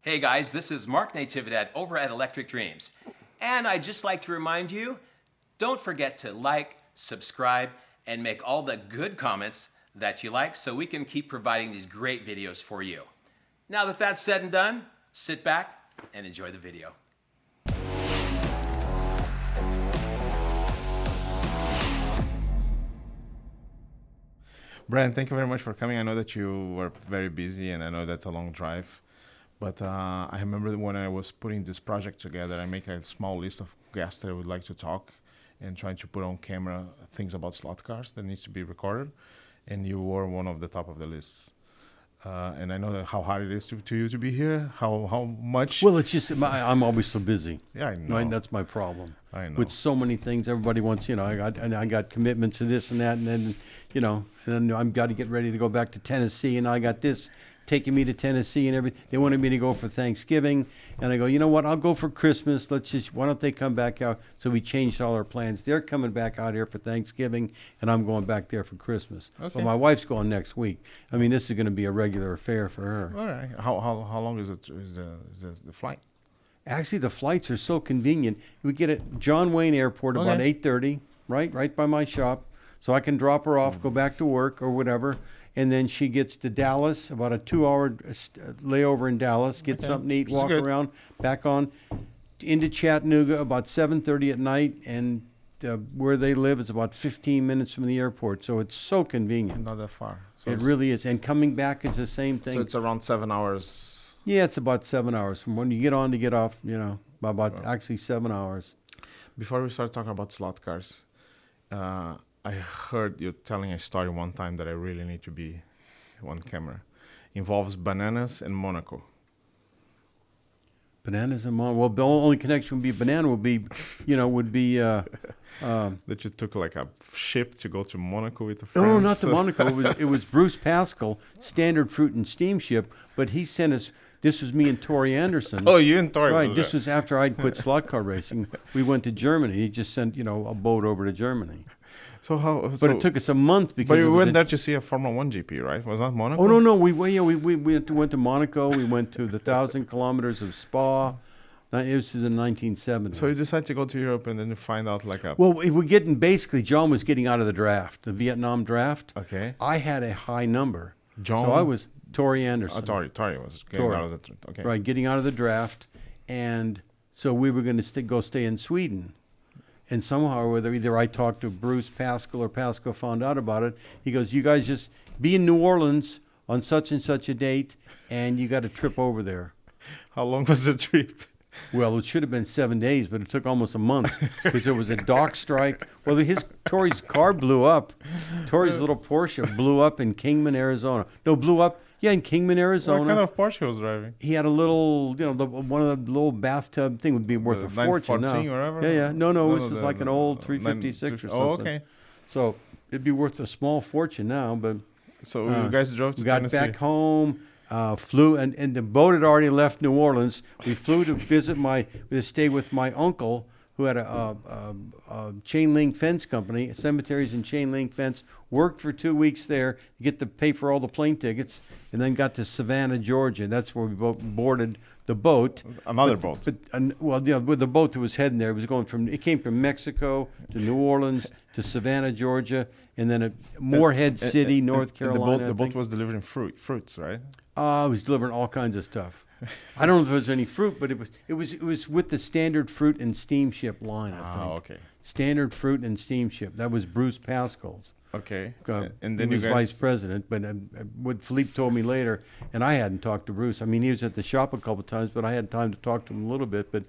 Hey guys, this is Mark Natividad over at Electric Dreams. And I'd just like to remind you, don't forget to like, subscribe, and make all the good comments that you like so we can keep providing these great videos for you. Now that that's said and done, sit back and enjoy the video. Bryan, thank you very much for coming. I know that you were very busy, and I know that's a long drive. But I remember when I was putting this project together, I make a small list of guests that I would like to talk and trying to put on camera things about slot cars that needs to be recorded. And you were one of the top of the list. And I know that how hard it is to you to be here, how much. Well, it's just, I'm always so busy. Yeah, I know. Right? That's my problem. I know. With so many things, everybody wants, I got commitments to this and that, and then, and then I've got to get ready to go back to Tennessee, and I got this taking me to Tennessee and everything. They wanted me to go for Thanksgiving, and I go, you know what, I'll go for Christmas. Why don't they come back out? So we changed all our plans. They're coming back out here for Thanksgiving, and I'm going back there for Christmas. Okay. But my wife's going next week. I mean, this is going to be a regular affair for her. All right. How long is the flight? Actually, the flights are so convenient. We get at John Wayne Airport about 8:30, right by my shop. So I can drop her off, go back to work or whatever. And then she gets to Dallas, about a 2-hour layover in Dallas, get something to eat, walk around, back on into Chattanooga about 7:30 at night. And where they live is about 15 minutes from the airport. So it's so convenient. Not that far. So it really is. And coming back is the same thing. So it's around 7 hours. Yeah, it's about 7 hours. From when you get on to get off, about actually 7 hours. Before we start talking about slot cars, I heard you telling a story one time that I really need to be on camera. Involves bananas and Monaco. Bananas and Monaco. Well, the only connection would be banana would be that you took like a ship to go to Monaco with a friend. No, not to Monaco. It was Bruce Pascal, Standard Fruit and Steamship, but he sent us. This was me and Tori Anderson. Oh, you and Tori. Right. This was after I'd quit slot car racing. We went to Germany. He just sent a boat over to Germany. But it took us a month because. But you went there to see a Formula One GP, right? Was that Monaco? Oh no! We went to Monaco. We went to the 1,000 kilometers of Spa. It was in the 1970s. So you decided to go to Europe and then you find out like a. Well, John was getting out of the draft, the Vietnam draft. Okay. I had a high number. John. So I was Tori Anderson. Tori was getting out of the. Okay. Right, getting out of the draft, and so we were going to go stay in Sweden. And somehow or other, either I talked to Bruce Pascal or Pascal found out about it. He goes, you guys just be in New Orleans on such and such a date, and you got a trip over there. How long was the trip? Well, it should have been 7 days, but it took almost a month because there was a dock strike. Well, Tori's car blew up. Tori's little Porsche blew up in Kingman, Arizona. No, blew up. Yeah, in Kingman, Arizona. What kind of Porsche he was driving? He had a little, one of the little bathtub thing would be worth a fortune now. Or whatever? Yeah. No, this is like an old 356 or something. Oh, okay. So it'd be worth a small fortune now, but. So you guys drove to Tennessee. We got back home, flew, and the boat had already left New Orleans. We flew to stay with my uncle, who had a chain link fence company, cemeteries and chain link fence, worked for 2 weeks there to get to pay for all the plane tickets, and then got to Savannah, Georgia. That's where we boarded the boat. Another boat. With the boat that was heading there, it came from Mexico to New Orleans to Savannah, Georgia, and then Morehead City, North Carolina. The boat was delivering fruits, right? It was delivering all kinds of stuff. I don't know if there was any fruit, but it was with the Standard Fruit and Steamship line, I think. Oh, okay. Standard Fruit and Steamship. That was Bruce Pascal's. Okay. And then he was vice president, but what Philippe told me later, and I hadn't talked to Bruce. I mean, he was at the shop a couple of times, but I had time to talk to him a little bit. But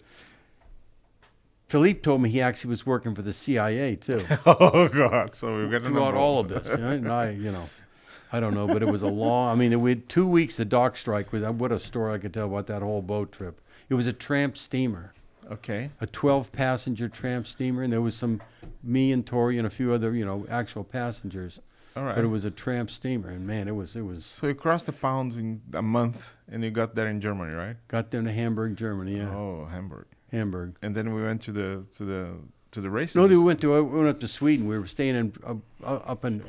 Philippe told me he actually was working for the CIA too. Oh God! So we got throughout all of this, and I don't know, but it was a long. I mean, we had 2 weeks of dock strike. What a story I could tell about that whole boat trip. It was a tramp steamer. Okay. A 12-passenger tramp steamer, and there was me and Tori and a few other, actual passengers. All right. But it was a tramp steamer, and man, it was. So you crossed the pound in a month, and you got there in Germany, right? Got there to Hamburg, Germany. Yeah. Oh, Hamburg. And then we went to the races. No, we went up to Sweden. We were staying up in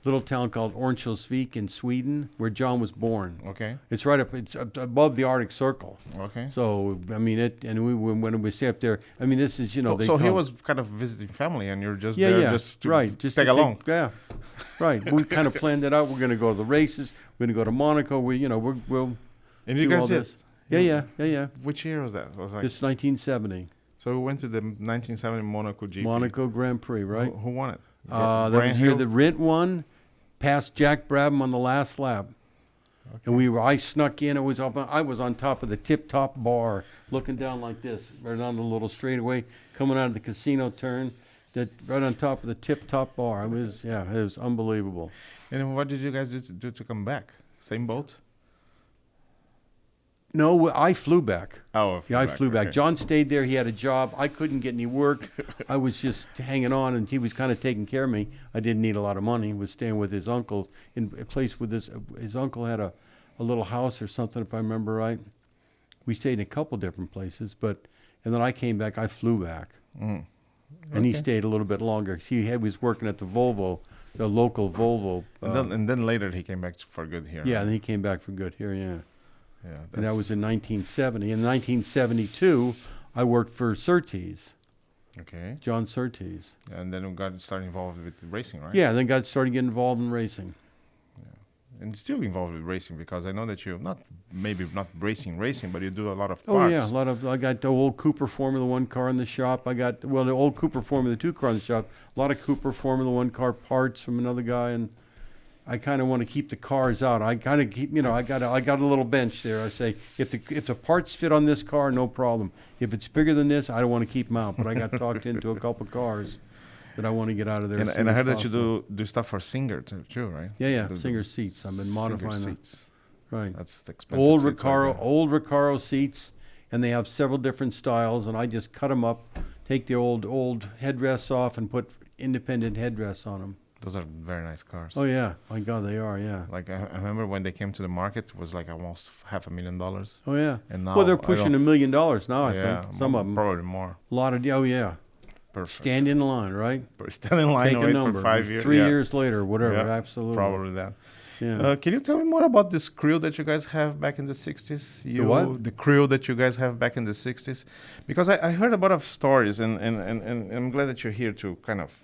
little town called Örnsköldsvik in Sweden, where John was born. Okay. It's right up. It's above the Arctic Circle. Okay. So I mean it, and when we stay up there, I mean this is So he was kind of visiting family, and you're just yeah there yeah just to right just tag to along. yeah, right. We kind of planned it out. We're going to go to the races. We're going to go to Monaco. We'll And you do all guys did. this. Yeah. Which year was that? Was like It's 1970 so we went to the 1970 Monaco GP. Monaco Grand Prix, right? Who won it? That Brian was the year Hill? that Rint won, past Jack Brabham on the last lap. And I snuck in. I was on top of the tip-top bar, looking down like this, right on the little straightaway, coming out of the casino turn, right on top of the tip-top bar. It was unbelievable. And then what did you guys do to come back? Same boat? No, I flew back. Oh, Yeah, I flew back. okay. John stayed there. He had a job. I couldn't get any work. I was just hanging on, and he was kind of taking care of me. I didn't need a lot of money. He was staying with his uncle in a place with his uncle had a little house or something, if I remember right. We stayed in a couple different places, and then I came back. I flew back, and he Okay. stayed a little bit longer. He was working at the Volvo, the local Volvo. And then later he came back for good here. Yeah, and he came back for good here. Yeah. Yeah. And that was in 1970. In 1972, I worked for Surtees, Okay. John Surtees. And then we got started involved with racing, right? Yeah, then started getting involved in racing. And still involved with racing because I know that you're not racing, but you do a lot of parts. Oh yeah, I got the old Cooper Formula One car in the shop. I got the old Cooper Formula Two car in the shop. A lot of Cooper Formula One car parts from another guy, and I kind of want to keep the cars out. I kind of keep, I got a little bench there. I say if the parts fit on this car, no problem. If it's bigger than this, I don't want to keep them out. But I got talked into a couple cars that I want to get out of there. And I heard that you do stuff for Singer too, right? Yeah, The Singer seats. I've been modifying them. seats. Right. That's expensive. Old seats right there. old Recaro seats, and they have several different styles, and I just cut them up, take the old headrests off, and put independent headrests on them. Those are very nice cars. Oh yeah, my God, they are. Yeah. Like I remember when they came to the market, it was like almost $500,000. Oh yeah. And now Well, they're I pushing don't $1 million now. I yeah, think some of them. probably more. A lot of yeah. Perfect. Stand in line, right? Stand in line Take and a wait number. for 5 years. 3 yeah. years later, whatever. Yeah, Absolutely. Probably that. Yeah. Can you tell me more about this crew that you guys have back in the 60s? what? The crew that you guys have back in the 60s? Because I heard a lot of stories, and I'm glad that you're here to kind of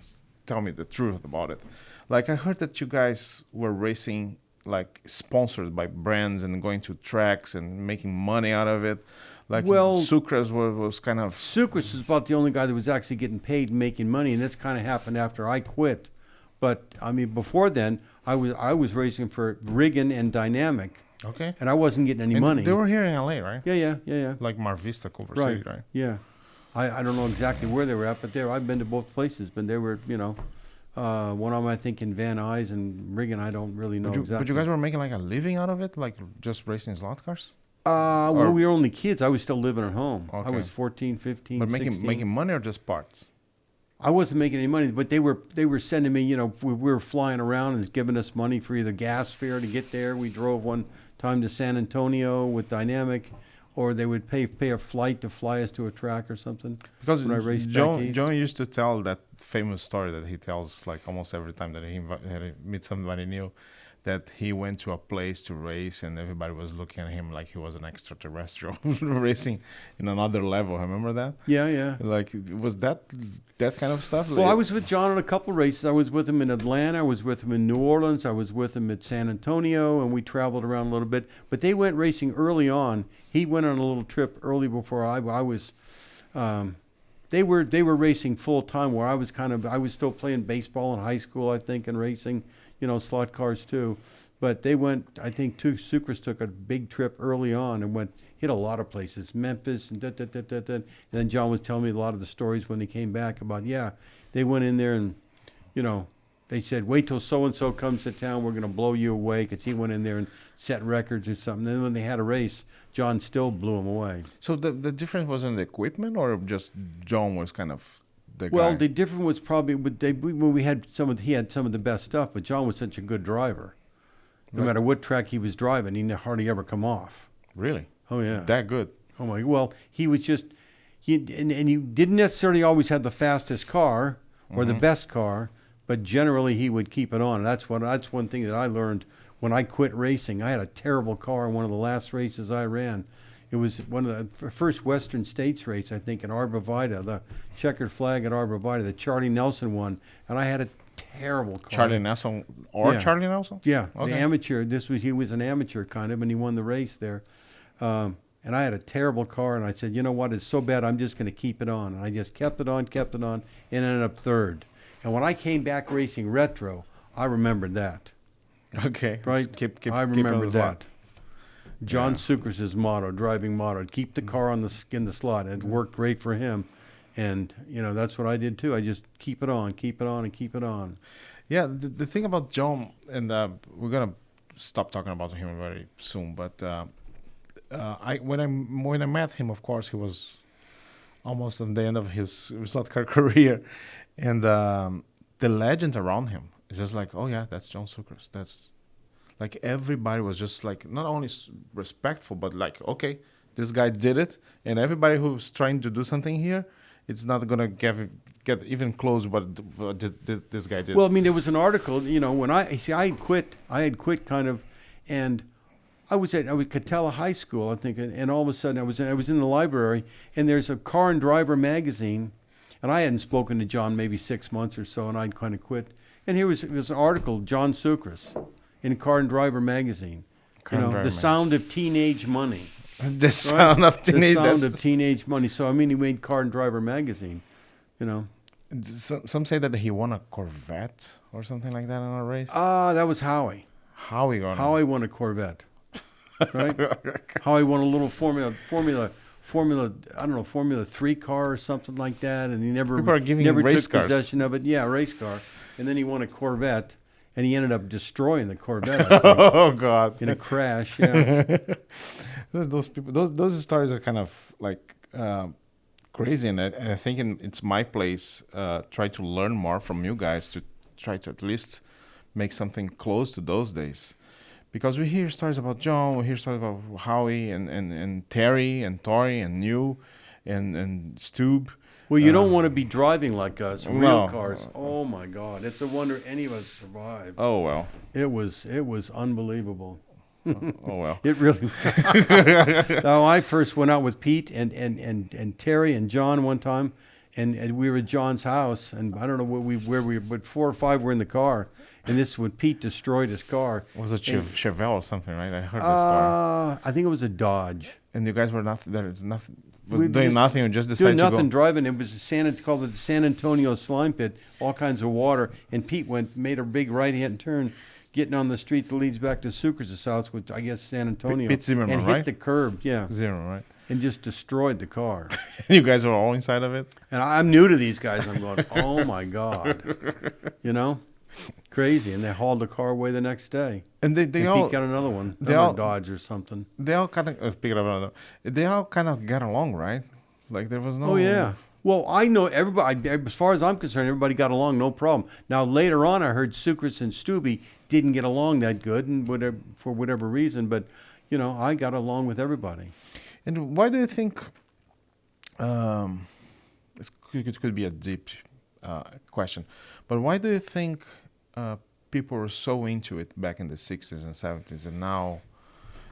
tell me the truth about it. Like, I heard that you guys were racing, like, sponsored by brands and going to tracks and making money out of it. Like, Well, Sucres was kind of... Sucres was about the only guy that was actually getting paid and making money, and that's kind of happened after I quit. But, I mean, before then, I was racing for Riggin and Dynamic, Okay. and I wasn't getting any And money. they were here in LA, right? Yeah. Like Mar Vista, Culver Right. City, right? Yeah. I don't know exactly where they were at, but I've been to both places, but they were, one of them I think in Van Nuys and Riggin. I don't really know exactly. But you guys were making like a living out of it, like just racing slot cars? Well, we were only kids. I was still living at home. I Okay. was 14, 15, But 16. making money or just parts? I wasn't making any money, but they were sending me, we were flying around and giving us money for either gas fare to get there. We drove one time to San Antonio with Dynamic, or they would pay a flight to fly us to a track or something. Because when I raced back John east. used to tell that famous story that he tells like almost every time that he meets somebody new, that he went to a place to race and everybody was looking at him like he was an extraterrestrial racing in another level. Remember that? Yeah. Like, was that kind of stuff? Well, I was with John on a couple races. I was with him in Atlanta. I was with him in New Orleans. I was with him at San Antonio, and we traveled around a little bit. But they went racing early on. He went on a little trip early before I was. They were racing full time, where I was still playing baseball in high school, I think, and racing, slot cars too. But they went. I think Sucres took a big trip early on and hit a lot of places, Memphis and And then John was telling me a lot of the stories when he came back about, they went in there and, they said, wait till so-and-so comes to town, we're going to blow you away, because he went in there and set records or something. Then when they had a race, John still blew him away. So the difference was in the equipment, or just John was kind of the guy? Well, the difference was probably when he had some of the best stuff, but John was such a good driver. No Right. matter what track he was driving, he hardly ever come off. Really? Oh yeah. That good? Oh my! Well, he was just and he didn't necessarily always have the fastest car or the best car, but generally he would keep it on. That's one thing that I learned when I quit racing. I had a terrible car in one of the last races I ran. It was one of the first Western States race, I think, in Arbor Vitae, the checkered flag at Arbor Vitae, that Charlie Nelson won, and I had a terrible car. Charlie Nelson or Yeah. Charlie Nelson? Yeah, Okay. the amateur. He was an amateur kind of, and he won the race there. And I had a terrible car, and I said, you know what? It's so bad, I'm just going to keep it on. And I just kept it on, and ended up third. And when I came back racing retro, I remembered that. Okay. Right? Keep I on remember the that. slot. John Yeah. Sucres' motto, driving motto, keep the car in the slot. It worked great for him. And, that's what I did too. I just keep it on, and keep it on. Yeah, the thing about John, and we're gonna stop talking about him very soon. But when I met him, of course, he was almost on the end of his slot car career, and the legend around him is just like, oh yeah, that's John Sucres. That's like everybody was just like not only respectful, but like, okay, this guy did it, and everybody who's trying to do something here, it's not gonna get even close what this guy did. Well, I mean, there was an article, when I had quit kind of, and I was at Catella High School, I think, and all of a sudden I was in the library, and there's a Car and Driver magazine, and I hadn't spoken to John maybe 6 months or so, and I'd kind of quit. And it was an article, John Sucres, in Car and Driver magazine. The sound of teenage money. The sound of teenage. The sound of teenage money. So I mean, he made Car and Driver magazine. Some say that he won a Corvette or something like that in a race. That was Howie. Howie won a Corvette. Right? Howie won a little Formula. I don't know, Formula 3 car or something like that, and he never race took cars. possession of it. Yeah, race car. And then he won a Corvette, and he ended up destroying the Corvette, I think, Oh God! in a crash. Yeah. those people, those stories are kind of like crazy, and I think it's my place try to learn more from you guys to try to at least make something close to those days. Because we hear stories about John, we hear stories about Howie and Terry and Tori and you and Stube. Well, you don't want to be driving like us, real No. cars. Oh my God, it's a wonder any of us survived. Oh well. It was unbelievable. Oh well. It really. Now, I first went out with Pete and Terry and John one time, and we were at John's house, and I don't know where we, but 4 or 5 were in the car, and this when Pete destroyed his car. Was it Chevelle or something, right? I heard the story. I think it was a Dodge. And you guys were nothing. There's nothing. We Was doing just nothing and just decided doing to nothing, go. driving. It was called the San Antonio Slime Pit, all kinds of water, and Pete made a big right-hand turn, getting on the street that leads back to Sucres' house, which I guess San Antonio, Pete Zimmerman, and hit right? the curb, yeah, Zero, right? and just destroyed the car. You guys were all inside of it. And I'm new to these guys. I'm going, oh my God, crazy. And they hauled the car away the next day. And they And all Pete got another one, they another all- Dodge or something. they all kind of speaking of another. They all kind of get along, right? Like there was no. Oh yeah. Well, I know everybody. As far as I'm concerned, everybody got along, no problem. Now later on, I heard Sucres and Stubby didn't get along that good, and for whatever reason. But I got along with everybody. And why do you think? It could be a deep question, but why do you think people were so into it back in the 60s and 70s, and now?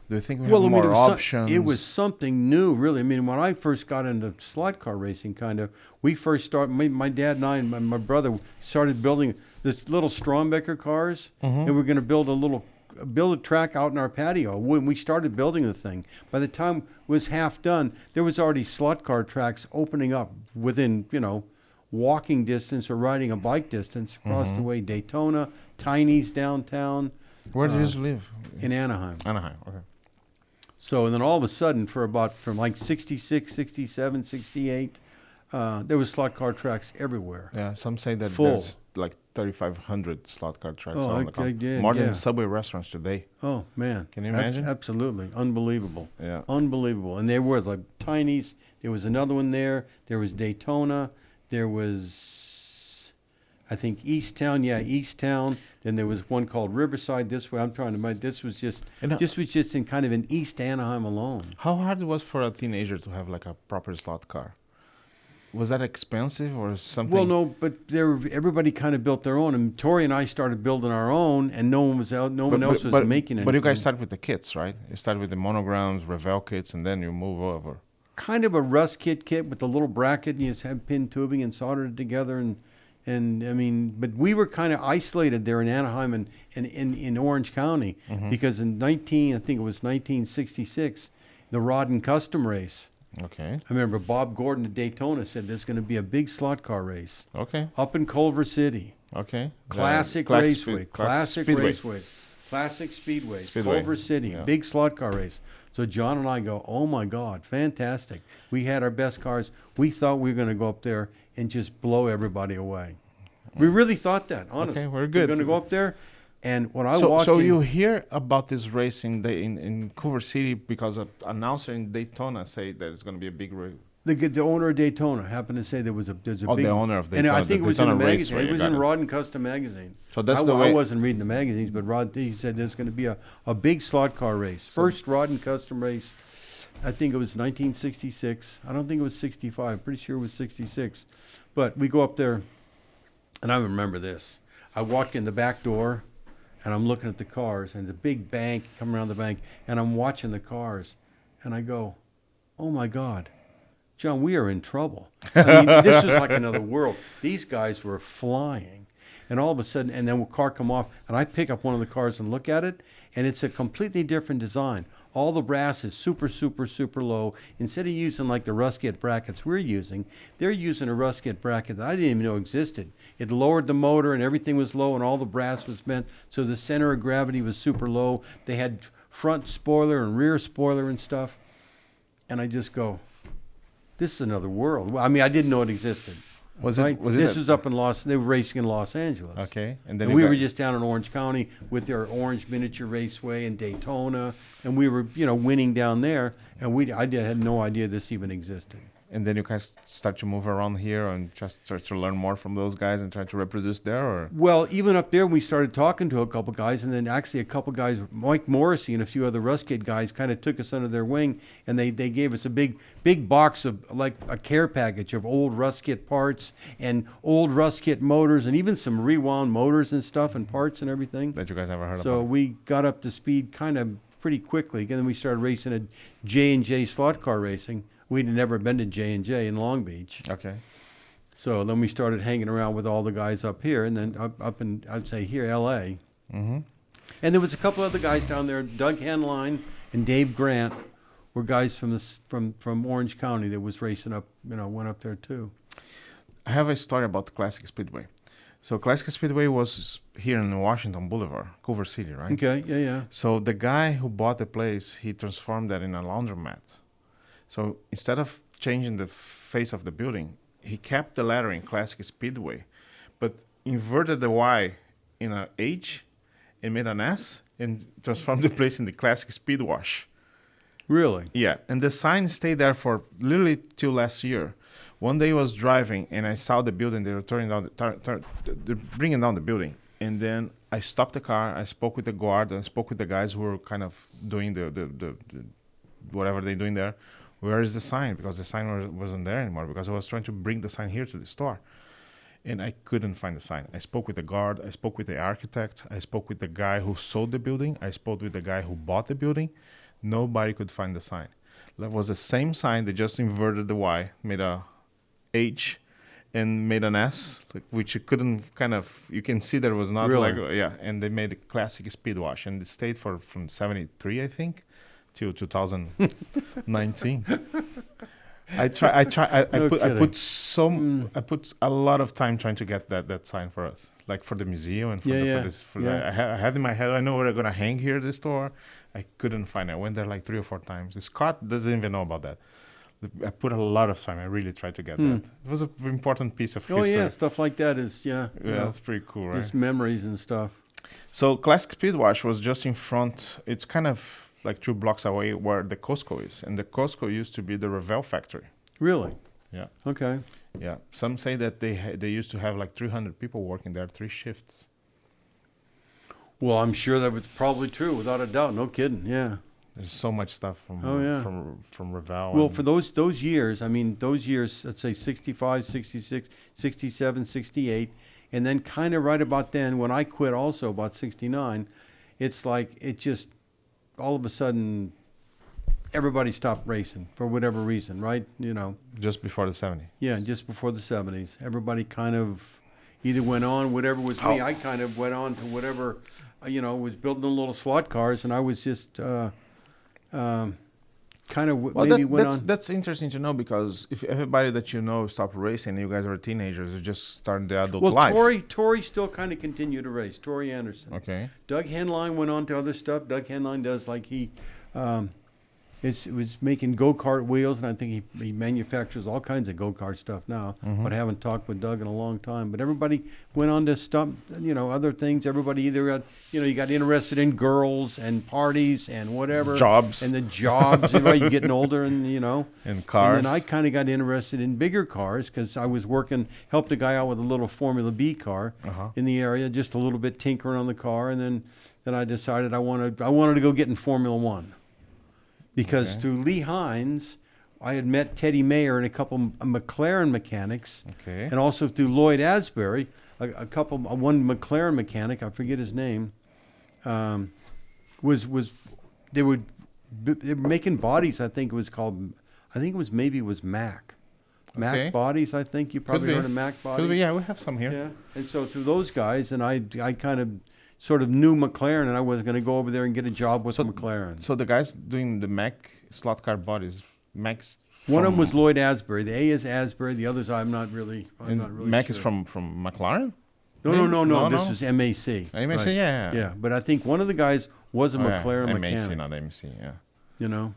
Do you think we have more options? It was something new, really. I mean, when I first got into slot car racing, we first started. My dad and I and my brother started building the little Strombecker cars, and we're going to build a track out in our patio. When we started building the thing, by the time it was half done, there was already slot car tracks opening up within walking distance or riding a bike distance across the way. Daytona, Tiny's downtown. Where did you live? In Anaheim. Anaheim. Okay. So, and then all of a sudden, from like 66, 67, 68, there was slot car tracks everywhere. Yeah, some say that Full. there's like 3,500 slot car tracks Oh, around the I country. did, More yeah. than Subway restaurants today. Oh, man. Can you imagine? Absolutely. Unbelievable. Yeah. Unbelievable. And there were like Tiny's. There was another one there. There was Daytona. There was, I think, Easttown. Yeah, Easttown. Then there was one called Riverside this way. I'm trying to mind. This was just in kind of in East Anaheim alone. How hard it was for a teenager to have like a proper slot car? Was that expensive or something? Well, no, but everybody kind of built their own, and Tori and I started building our own, and no one was out. No one else was making it. But you guys start with the kits, right? You start with the monograms, Revell kits, and then you move over. Kind of a rust kit with a little bracket, and you just have pin tubing and soldered it together, and I mean, but we were kind of isolated there in Anaheim and in Orange County because in I think it was 1966, the Rod and Custom race. Okay. I remember Bob Gordon at Daytona said there's going to be a big slot car race. Okay. Up in Culver City. Okay. Classic Raceway. Classic Raceways. Classic Speedways. Culver City. Yeah. Big slot car race. So John and I go, oh my God, fantastic. We had our best cars. We thought we were going to go up there and just blow everybody away. We really thought that, honestly. Okay, we're good. We're going to go up there. And when I walked in... So you hear about this race in Culver City because an announcer in Daytona say that it's going to be a big race. The owner of Daytona happened to say there's a big... the owner of Daytona. And I think it was in the magazine. Raceway, It was in Rod and Custom magazine. So that's the way... I wasn't reading the magazines, but Rod, he said there's going to be a big slot car race. First Rod and Custom race, I think it was 1966. I don't think it was 65. I'm pretty sure it was 66. But we go up there, and I remember this. I walk in the back door, and I'm looking at the cars, and the big bank, come around the bank, and I'm watching the cars, and I go, oh my God, John, we are in trouble. I mean, this was like another world. These guys were flying, and all of a sudden, and then a car come off, and I pick up one of the cars and look at it, and it's a completely different design. All the brass is super, super, super low. Instead of using like the Rusket brackets we're using, they're using a Rusket bracket that I didn't even know existed. It lowered the motor and everything was low and all the brass was bent, so the center of gravity was super low. They had front spoiler and rear spoiler and stuff. And I just go, this is another world. I mean, I didn't know it existed. This was up in they were racing in Los Angeles. Okay. And we were just down in Orange County with their Orange Miniature Raceway in Daytona, and we were, winning down there, and I had no idea this even existed. And then you guys start to move around here and just start to learn more from those guys and try to reproduce there, or? Well, even up there, we started talking to a couple guys, and then actually a couple guys, Mike Morrissey and a few other Rusket guys, kind of took us under their wing, and they gave us a big box of like a care package of old Rusket parts and old Rusket motors, and even some rewound motors and stuff and parts and everything. That you guys never heard of. So we got up to speed kind of pretty quickly, and then we started racing at J&J slot car racing. We'd never been to J&J in Long Beach. Okay. So then we started hanging around with all the guys up here, and then up in, I'd say here, L.A. Mm-hmm. And there was a couple other guys down there. Doug Henline and Dave Grant were guys from Orange County that was racing up, went up there too. I have a story about the Classic Speedway. So Classic Speedway was here in Washington Boulevard, Culver City, right? Okay, yeah. So the guy who bought the place, he transformed that in a laundromat. So instead of changing the face of the building, he kept the lettering Classic Speedway, but inverted the Y in an H and made an S and transformed the place in the Classic Speed Wash. Really? Yeah, and the sign stayed there for literally till last year. One day I was driving and I saw the building. They were they're bringing down the building. And then I stopped the car. I spoke with the guard. And I spoke with the guys who were kind of doing the whatever they're doing there. Where is the sign? Because the sign wasn't there anymore, because I was trying to bring the sign here to the store. And I couldn't find the sign. I spoke with the guard. I spoke with the architect. I spoke with the guy who sold the building. I spoke with the guy who bought the building. Nobody could find the sign. That was the same sign. They just inverted the Y, made a H, and made an S, which you couldn't you can see there was not really? And they made a Classic Speed Wash. And it stayed from 73, I think, to 2019. I put a lot of time trying to get that sign for us, like for the museum and for this. I had in my head, I know where I'm gonna hang here at the store. I couldn't find it. I went there like 3 or 4 times. Scott doesn't even know about that. I put a lot of time. I really tried to get that. It was an important piece of history. Oh yeah, stuff like that is that's pretty cool, right? Just memories and stuff. So Classic Speed Wash was just in front. It's kind of like 2 blocks away where the Costco is. And the Costco used to be the Revell factory. Really? Yeah. Okay. Yeah. Some say that they used to have like 300 people working there, 3 shifts. Well, I'm sure that was probably true, without a doubt. No kidding. Yeah. There's so much stuff from from Ravel. Well, for those years, I mean, those years, let's say 65, 66, 67, 68, and then kind of right about then when I quit also about 69, it's like it just all of a sudden everybody stopped racing for whatever reason, right? You know. Just before the 70s. Yeah, just before the 70s. Everybody kind of either went on, whatever was me, I kind of went on to whatever, you know, was building the little slot cars, and I was just kind of maybe went on. That's interesting to know, because if everybody that you know stopped racing, you guys were teenagers, you just started the adult life. Well, Torrey still kind of continued to race. Torrey Anderson. Okay. Doug Henline went on to other stuff. Doug Henline does like he was making go-kart wheels, and I think he manufactures all kinds of go-kart stuff now. But I haven't talked with Doug in a long time. But everybody went on to stuff, you know, other things. Everybody either got, you know, you got interested in girls and parties and whatever. Jobs. And the jobs, you know, you're getting older and, you know. And cars. And then I kind of got interested in bigger cars because I was helped a guy out with a little Formula B car in the area, just a little bit tinkering on the car. And then I decided I wanted to go get in Formula One. Because through Lee Hines, I had met Teddy Mayer and a couple McLaren mechanics, and also through Lloyd Asbury, one McLaren mechanic, I forget his name, they were making bodies. I think it was Mac. Mac Bodies. I think you probably heard of Mac Bodies. Yeah, we have some here. Yeah, and so through those guys, and I kind of sort of knew McLaren, and I was going to go over there and get a job with McLaren. So the guys doing the Mac slot car bodies, Mac's one of them was Lloyd Asbury. The A is Asbury. The others I'm not really Mac sure. is from McLaren? No. This was MAC. MAC, right. Yeah. Yeah, but I think one of the guys was a McLaren MAC, mechanic. not MC, yeah. You know?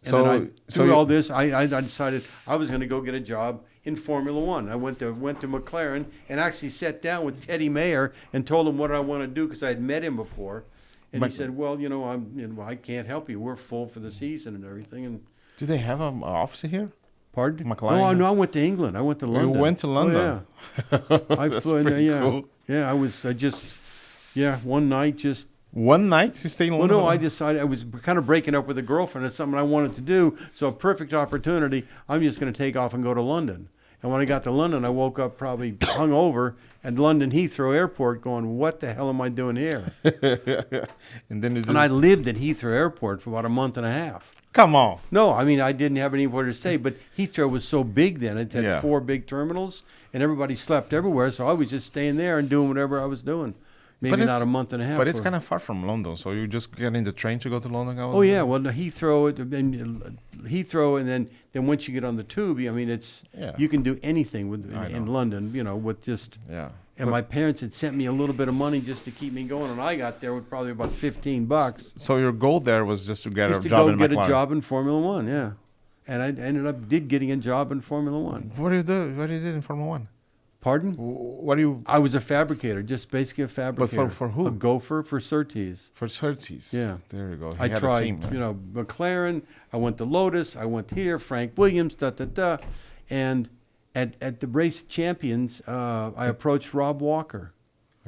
And So, then through all this, I decided I was going to go get a job in Formula One. I went to McLaren and actually sat down with Teddy Mayer and told him what I want to do because I had met him before. And he said, "Well, you know, I can't help you. We're full for the season and everything." And do they have an office here? pardon? McLaren? No, I went to England. I went to London. You went to London? Oh, yeah. I flew in there. Yeah, cool. Yeah. One night just. One night you stayed in London? Well, no, I decided I was kind of breaking up with a girlfriend. It's something I wanted to do. So a perfect opportunity. I'm just going to take off and go to London. And when I got to London, I woke up probably hungover at London Heathrow Airport going, what the hell am I doing here? And I lived at Heathrow Airport for about a month and a half. Come on. No, I mean, I didn't have anywhere to stay, but Heathrow was so big then. It had 4 big terminals, and everybody slept everywhere, so I was just staying there and doing whatever I was doing. Maybe not a month and a half. But it's kind of far from London, so you just get in the train to go to London? Oh, yeah. Well, Heathrow, and then once you get on the tube, I mean, you can do anything in London, you know, with just... Yeah. And my parents had sent me a little bit of money just to keep me going, and I got there with probably about $15. So your goal there was just to get a job in McLaren? Just to go get a job in Formula One, yeah. And I ended up getting a job in Formula One. What do you do? What did you do in Formula One? Pardon? What do you... I was a fabricator, just basically a fabricator. But for who? A gopher for Surtees. For Surtees. Yeah. There you go. I tried, McLaren. I went to Lotus. I went here, Frank Williams, And at the race champions, I approached Rob Walker.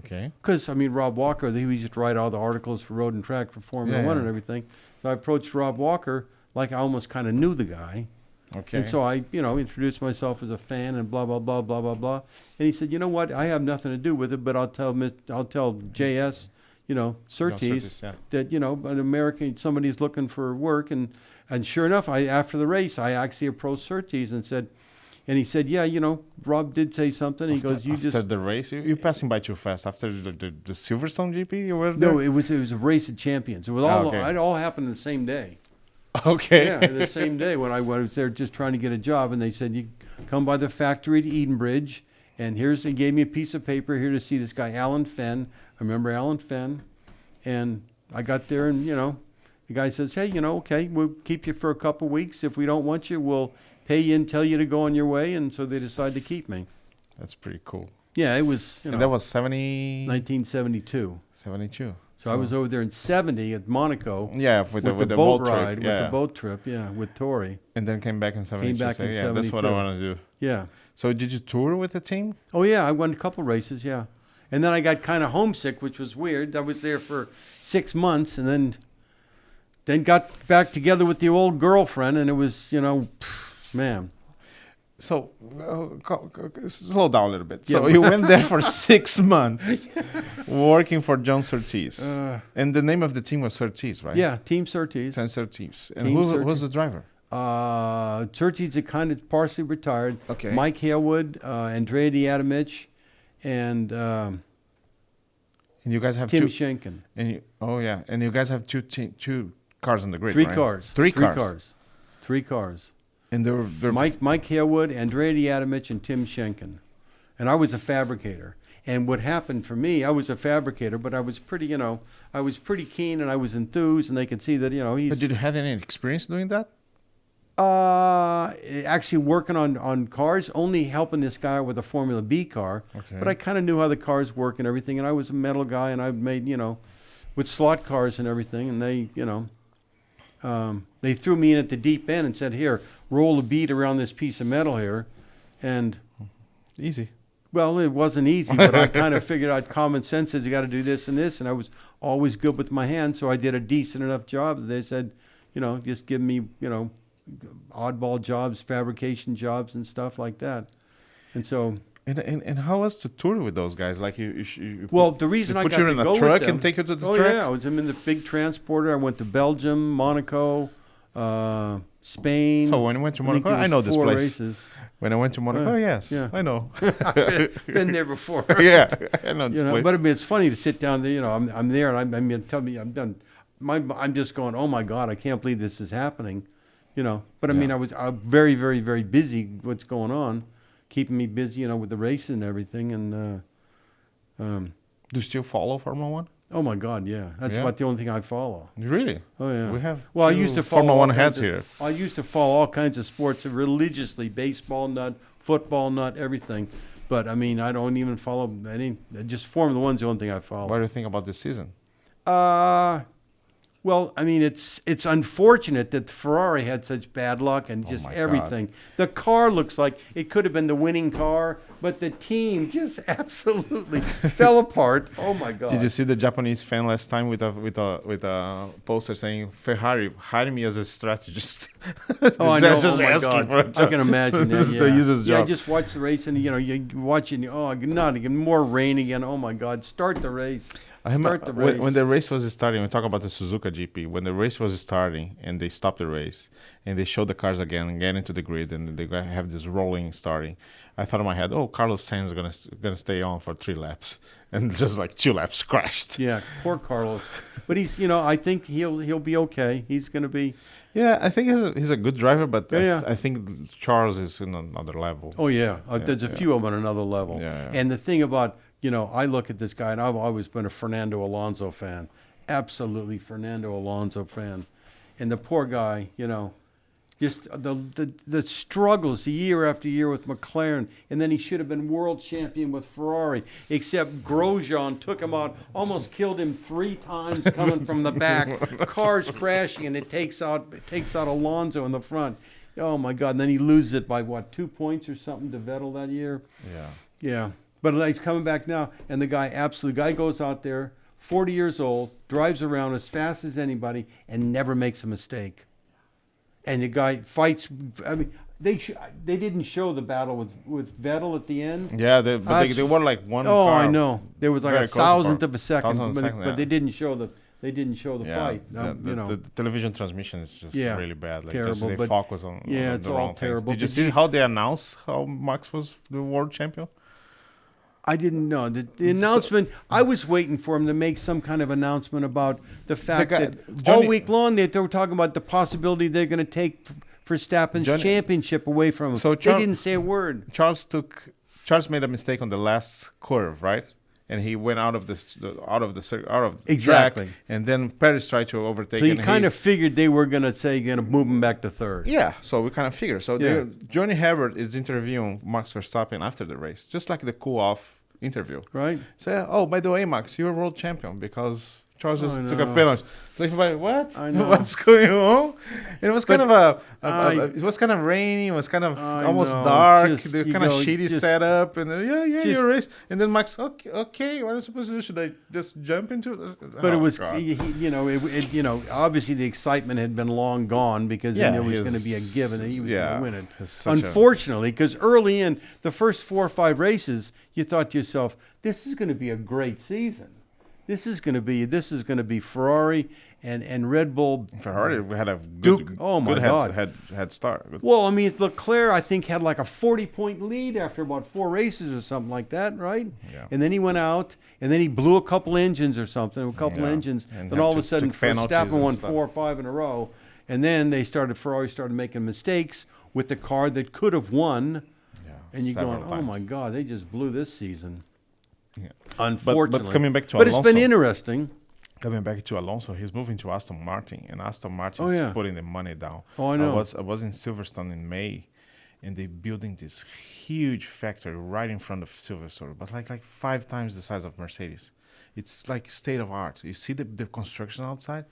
Okay. Because, Rob Walker, he used to write all the articles for Road and Track for Formula One and everything. So I approached Rob Walker like I almost kind of knew the guy. Okay. And so I, introduced myself as a fan and blah, blah, blah, blah, blah, blah. And he said, you know what, I have nothing to do with it, but I'll tell JS, Surtees, that, an American, somebody's looking for work. And sure enough, after the race, I actually approached Surtees and said, he said, yeah, Rob did say something. He goes, after the race, you're passing by too fast. After the Silverstone GP, you were there? No, it was a race of champions. It was it all happened the same day. Okay. Yeah, the same day when I was there just trying to get a job, and they said, you come by the factory to Edenbridge, and he gave me a piece of paper here to see this guy, Alan Fenn. I remember Alan Fenn. And I got there, and, the guy says, hey, okay, we'll keep you for a couple weeks. If we don't want you, we'll pay you and tell you to go on your way. And so they decided to keep me. That's pretty cool. Yeah, it was, And that was 1972. 72. So I was over there in 70 at Monaco. Yeah, with the boat ride. With the boat trip, with Torrey. And then came back in 72. Came back in 72. That's what I want to do. Yeah. So did you tour with the team? Oh, yeah. I won a couple races, yeah. And then I got kind of homesick, which was weird. I was there for 6 months, and then then got back together with the old girlfriend, and it was, man. So, slow down a little bit. So you went there for 6 months, working for John Surtees, and the name of the team was Surtees, right? Yeah, Team Surtees. Team Surtees. And who was the driver? Surtees is kind of partially retired. Okay. Mike Haywood, Andrea Diadamich, and you guys have Tim two. Schenken. And and you guys have two cars on the grid. Three right? cars. Three cars. Three cars. And they're Mike Haywood, Andrea Diadamich, and Tim Schenken. And I was a fabricator. And what happened for me, I was a fabricator, but I was pretty, I was pretty keen and I was enthused, and they could see that, he's... But did you have any experience doing that? Actually working on cars, only helping this guy with a Formula B car. Okay. But I kind of knew how the cars work and everything, and I was a metal guy, and I made, with slot cars and everything, and they threw me in at the deep end and said, here, roll a bead around this piece of metal here. And easy. Well, it wasn't easy, but I kind of figured out common sense is you got to do this and this, and I was always good with my hands, so I did a decent enough job. They said, just give me, oddball jobs, fabrication jobs, and stuff like that. And so... And how was the tour with those guys? Like you the reason I got to go with them... put you in a truck and take you to the track? Oh, yeah. I was in the big transporter. I went to Belgium, Monaco, Spain. So when I went to Monaco, I know this place. Races. When I went to Monaco, yes, yeah. I know. Been there before. Yeah, I know this place. But I mean, it's funny to sit down there. I'm there, and tell me, I'm done. I'm just going, oh my God, I can't believe this is happening. But I mean, I was very, very, very busy. What's going on, keeping me busy, with the racing and everything. And do you still follow Formula One? Oh my God, yeah. That's about the only thing I follow. Really? Oh yeah. We have. Well, I used to follow Formula One heads here. I used to follow all kinds of sports religiously: baseball, nut, football, nut, everything. But I mean, I don't even follow any. Just Formula One's the only thing I follow. What do you think about this season? Well, I mean, it's unfortunate that Ferrari had such bad luck and just everything. God. The car looks like it could have been the winning car, but the team just absolutely fell apart. Oh my God! Did you see the Japanese fan last time with a poster saying Ferrari hire me as a strategist? Oh, I know. Just oh my asking God. for a job. I can imagine that. Just to use his Yeah, job. just watch the race, and you watch it. Not again. More rain again. Oh my God! Start the race. Start the race. When the race was starting, we talk about the Suzuka GP. When the race was starting and they stopped the race and they showed the cars again and get into the grid and they have this rolling starting, I thought in my head, Carlos Sainz is gonna stay on for 3 laps, and just like 2 laps crashed. Yeah, poor Carlos. But he's, I think he'll be okay. He's gonna be. Yeah, I think he's a good driver, but I think Charles is in another level. Oh yeah, there's a few of them on another level. Yeah. And the thing about I look at this guy, and I've always been a Fernando Alonso fan, absolutely Fernando Alonso fan, and the poor guy, just the struggles year after year with McLaren, and then he should have been world champion with Ferrari, except Grosjean took him out, almost killed him 3 times coming from the back, cars crashing, and it takes out Alonso in the front. Oh my God! And then he loses it by 2 points or something to Vettel that year. Yeah. But he's coming back now, and the guy goes out there, 40 years old, drives around as fast as anybody, and never makes a mistake. And the guy fights. I mean, they didn't show the battle with Vettel at the end. Yeah, they were like one. Oh, car. I know. There was like a thousandth of a second, but they didn't show the. They didn't show the fight. The television transmission is just really bad. Like terrible. They focus on it's the all wrong terrible. Things. Did you see how they announced how Max was the world champion? I didn't know. The announcement, I was waiting for him to make some kind of announcement about the fact that all week long they were talking about the possibility they're going to take Verstappen's championship away from him. So they didn't say a word. Charles made a mistake on the last curve, right? And he went out of the exactly. track, and then Perez tried to overtake. So you kind of figured they were going to move him back to third. Yeah, so we kind of figured. So Johnny Herbert is interviewing Max Verstappen after the race, just like the cool-off interview. Right. Say, by the way, Max, you're world champion because Charles just I took a know. penalty. Like, everybody, what? I know. What's going on? And it was kind But of it was kind of rainy. It was kind of I almost know, dark. just, The you kind of go, shitty just- setup. And just- you race. And then Max, okay, what am I supposed to do? Should I just jump into it? But Oh, it was, God. obviously the excitement had been long gone because he knew it was going to be a given and he was going to win it. it's such a- Unfortunately, because early in the first 4 or 5 races, you thought to yourself, this is going to be a great season. This is going to be Ferrari and Red Bull. Ferrari had a Duke, good, oh my good God. head start. Good- Well, I mean, Leclerc, I think, had like a 40-point lead after about 4 races or something like that, right? Yeah. And then he went out, and then he blew a couple engines or something, And then have all of to a sudden, take penalties Verstappen and won stuff. 4 or 5 in a row, and then Ferrari started making mistakes with the car that could have won, yeah, and you're several going, oh times. my God, they just blew this season. Yeah. Unfortunately. But coming back to But it's been Alonso. interesting. Coming back to Alonso, he's moving to Aston Martin, and Aston Martin Oh, is yeah. putting the money down. Oh, I know. I was in Silverstone in May, and they're building this huge factory right in front of Silverstone, but like 5 times the size of Mercedes. It's like state of art. You see the construction outside.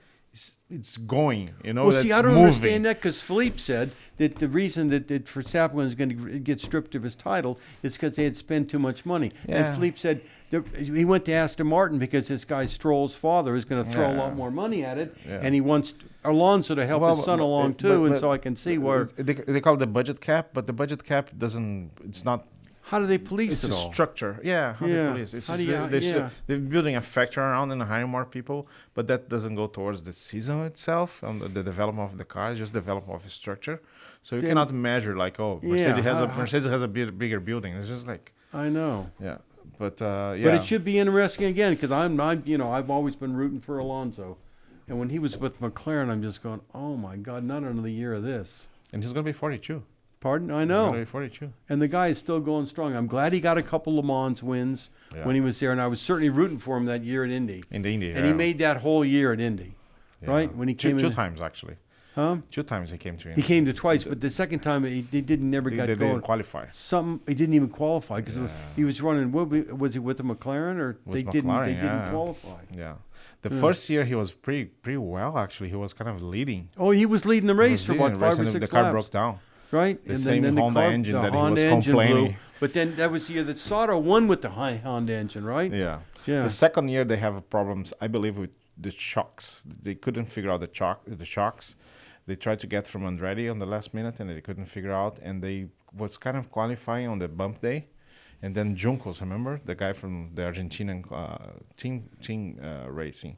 It's going. You know. Well, that's see, I don't moving. understand that because Philippe said that the reason that Verstappen was going to get stripped of his title is because they had spent too much money. Yeah. And Philippe said he went to Aston Martin because this guy Stroll's father is going to throw a lot more money at it, Yeah. and he wants Alonso to help his son along too. And so I can see where. they call it the budget cap, but the budget cap doesn't. It's not. How do they police It's it a all? structure. Yeah, how Yeah. they police. It's How just do you- yeah. they're building a factory around and hiring more people, but that doesn't go towards the season itself, the development of the car, it's just development of a structure. So you Then- cannot measure like, oh, Yeah, Mercedes has a bigger building. It's just like, I know. yeah, but yeah. But it should be interesting again because I've always been rooting for Alonso, and when he was with McLaren, I'm just going, oh my God, not another year of this. And he's gonna be 42. Pardon? I He's know. gonna be 42. And the guy is still going strong. I'm glad he got a couple Le Mans wins Yeah. when he was there, and I was certainly rooting for him that year at Indy. In the Indy. And he made that whole year at Indy, right? When he came two in, times actually. huh? 2 times he came to He Indy. came to twice, but the second time he never got They going. didn't qualify. He didn't even qualify because Yeah. he was running. Was he with the McLaren or With they didn't? McLaren, They yeah. didn't qualify. Yeah. The first year he was pretty well actually. He was kind of leading. Oh, he was leading the He race was for leading about the 5 race or and 6 the car laps. broke down. Right? The same Honda engine that he was Honda engine blew. complaining. But then that was the year that Sauter won with the Honda engine, right? Yeah. Yeah. The second year they have problems, I believe, with the shocks. They couldn't figure out the shocks. They tried to get from Andretti on the last minute and they couldn't figure out. And they was kind of qualifying on the bump day. And then Juncos, remember? The guy from the Argentinian team racing.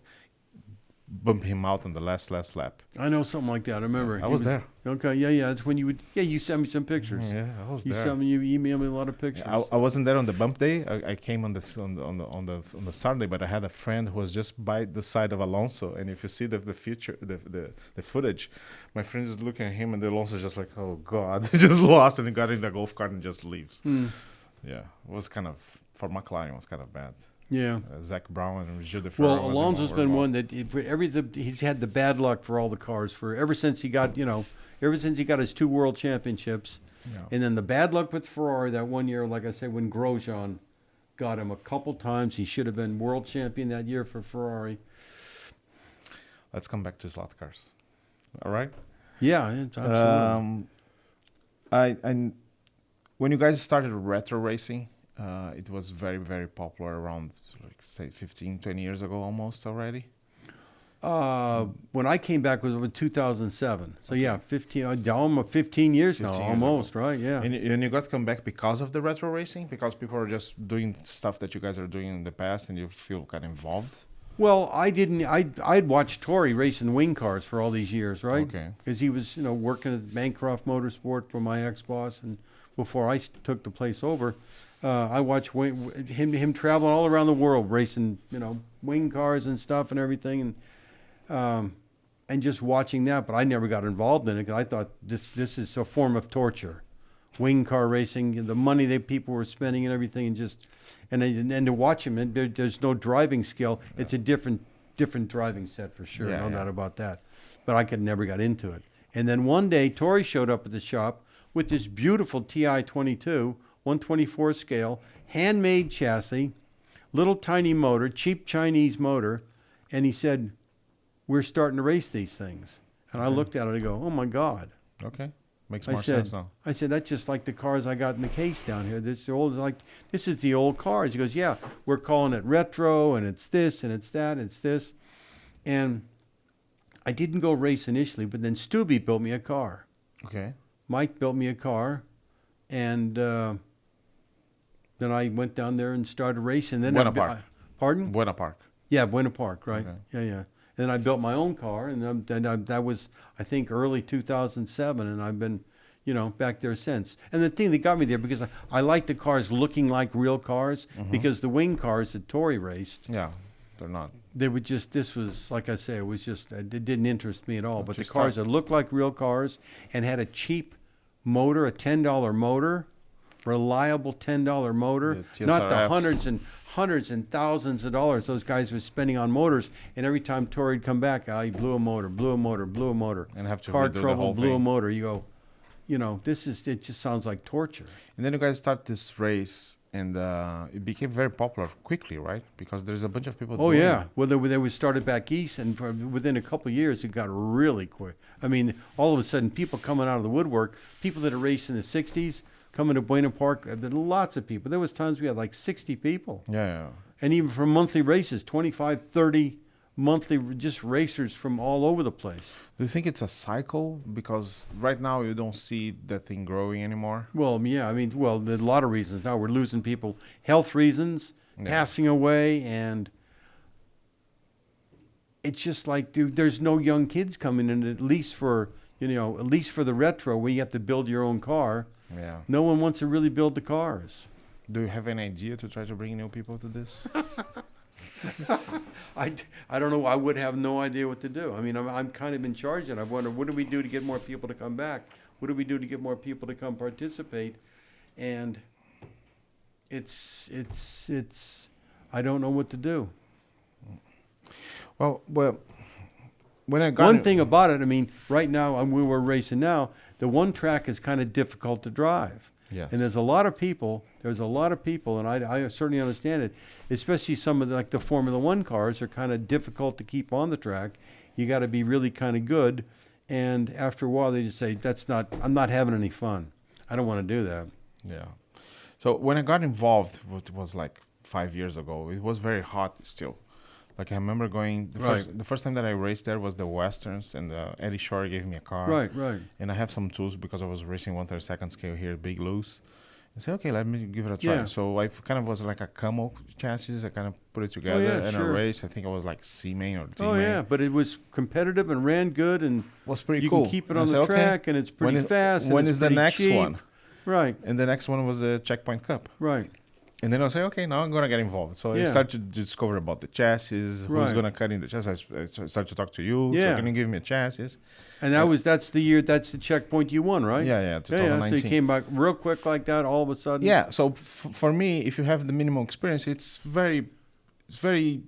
Bump him out on the last lap. I know something like that. I remember. I was there. Okay, yeah. That's when you would. Yeah, you sent me some pictures. Yeah, I was You there. sent me. You emailed me a lot of pictures. I wasn't there on the bump day. I came on the Sunday, but I had a friend who was just by the side of Alonso. And if you see the footage, my friend is looking at him, and the Alonso is just like, oh God, he just lost, and he got in the golf cart and just leaves. Yeah, it was kind of for McLaren. It was kind of bad. Yeah. Zach Brown and Gilles de Well, Ferrer was Alonso's been involved. one that he's had the bad luck for all the cars ever since he got his 2 world championships, Yeah. and then the bad luck with Ferrari that one year, like I said, when Grosjean got him a couple times, he should have been world champion that year for Ferrari. Let's come back to slot cars. All right. Yeah, it's absolutely. I when you guys started retro racing, it was very, very popular around, like, say, 15, 20 years ago almost already. When I came back was in 2007. So yeah, 15 years now, 15 years almost, right? Yeah. And you got to come back because of the retro racing? Because people are just doing stuff that you guys are doing in the past and you feel kind of involved? Well, I'd watched Torrey racing wing cars for all these years, right? Okay. Because he was, working at Bancroft Motorsport for my ex-boss, and before I took the place over, I watched him traveling all around the world racing, wing cars and stuff and everything, and just watching that. But I never got involved in it because I thought this is a form of torture, wing car racing, the money that people were spending and everything, and to watch him, and there's no driving skill. Yeah. It's a different driving set for sure, no doubt about that. But I never got into it. And then one day, Torrey showed up at the shop with this beautiful TI-22, 1/24 scale, handmade chassis, little tiny motor, cheap Chinese motor, And he said, we're starting to race these things. And I looked at it and go, oh my God. Okay. Makes more sense now. I said, that's just like the cars I got in the case down here. This is the old cars. He goes, yeah, we're calling it retro, and it's this, and it's that, and it's this. And I didn't go race initially, but then Stubby built me a car. Okay. Mike built me a car, and then I went down there and started racing. Then Buena Park. Pardon? Buena Park. Yeah, Buena Park, right? Okay. Yeah. And then I built my own car, and that was, I think, early 2007, and I've been, back there since. And the thing that got me there, because I like the cars looking like real cars, because the wing cars that Tori raced, Yeah, they're not. they would just, this was, like I say, it was just, it didn't interest me at all. But the Just cars start- that looked like real cars and had a cheap motor, a $10 motor, reliable $10 motor, The not the TSRFs. hundreds and thousands of dollars those guys were spending on motors. And every time Tori'd come back, he blew a motor. And have to Car redo the trouble, whole blew a thing. motor. You go, it just sounds like torture. And then you guys start this race, and it became very popular quickly, right? Because there's a bunch of people. Oh doing yeah, it. well they was started back east, and within a couple of years it got really quick. I mean, all of a sudden people coming out of the woodwork, people that are raced in the '60s coming to Buena Park. There been lots of people. There was times we had like 60 people, Yeah. and even from monthly races, 25, 30 monthly just racers from all over the place. Do you think it's a cycle? Because right now you don't see that thing growing anymore. Well, yeah, I mean, there's a lot of reasons. Now we're losing people, health reasons, passing away, and it's just like, dude, there's no young kids coming in, at least for the retro where you have to build your own car. Yeah. No one wants to really build the cars. Do you have any idea to try to bring new people to this? I don't know. I would have no idea what to do. I mean, I'm kind of in charge, and I wonder, what do we do to get more people to come back? What do we do to get more people to come participate? And it's I don't know what to do. Well, when I got One thing about it, I mean, right now, when we're racing now, the one track is kind of difficult to drive. Yes. And there's a lot of people, and I certainly understand it, especially some of the Formula One cars are kind of difficult to keep on the track. You got to be really kind of good. And after a while, they just say, I'm not having any fun. I don't want to do that. Yeah. So when I got involved, it was like 5 years ago. It was very hot still. Like I remember going, the first time that I raced there was the Westerns, and Eddie Shore gave me a car. Right. And I have some tools because I was racing 1/32 scale here, Big Loose. I said, okay, let me give it a try. Yeah. So I kind of was like a camo chassis. I kind of put it together in sure. a race. I think I was like C main or D main. Oh, yeah, but it was competitive and ran good, and Was pretty you cool. can keep it And I on said, the okay, track, and it's pretty fast. And when it's is the pretty next cheap. one? Right, And the next one was the Checkpoint Cup. right. And then I was like, okay, now I'm going to get involved. So I Yeah. started to discover about the chassis, who's Right. going to cut in the chassis. I started to talk to you. Yeah. So can you give me a chassis? And that's the checkpoint you won, right? Yeah, 2019. So you came back real quick like that, all of a sudden. Yeah, so for me, if you have the minimum experience, it's very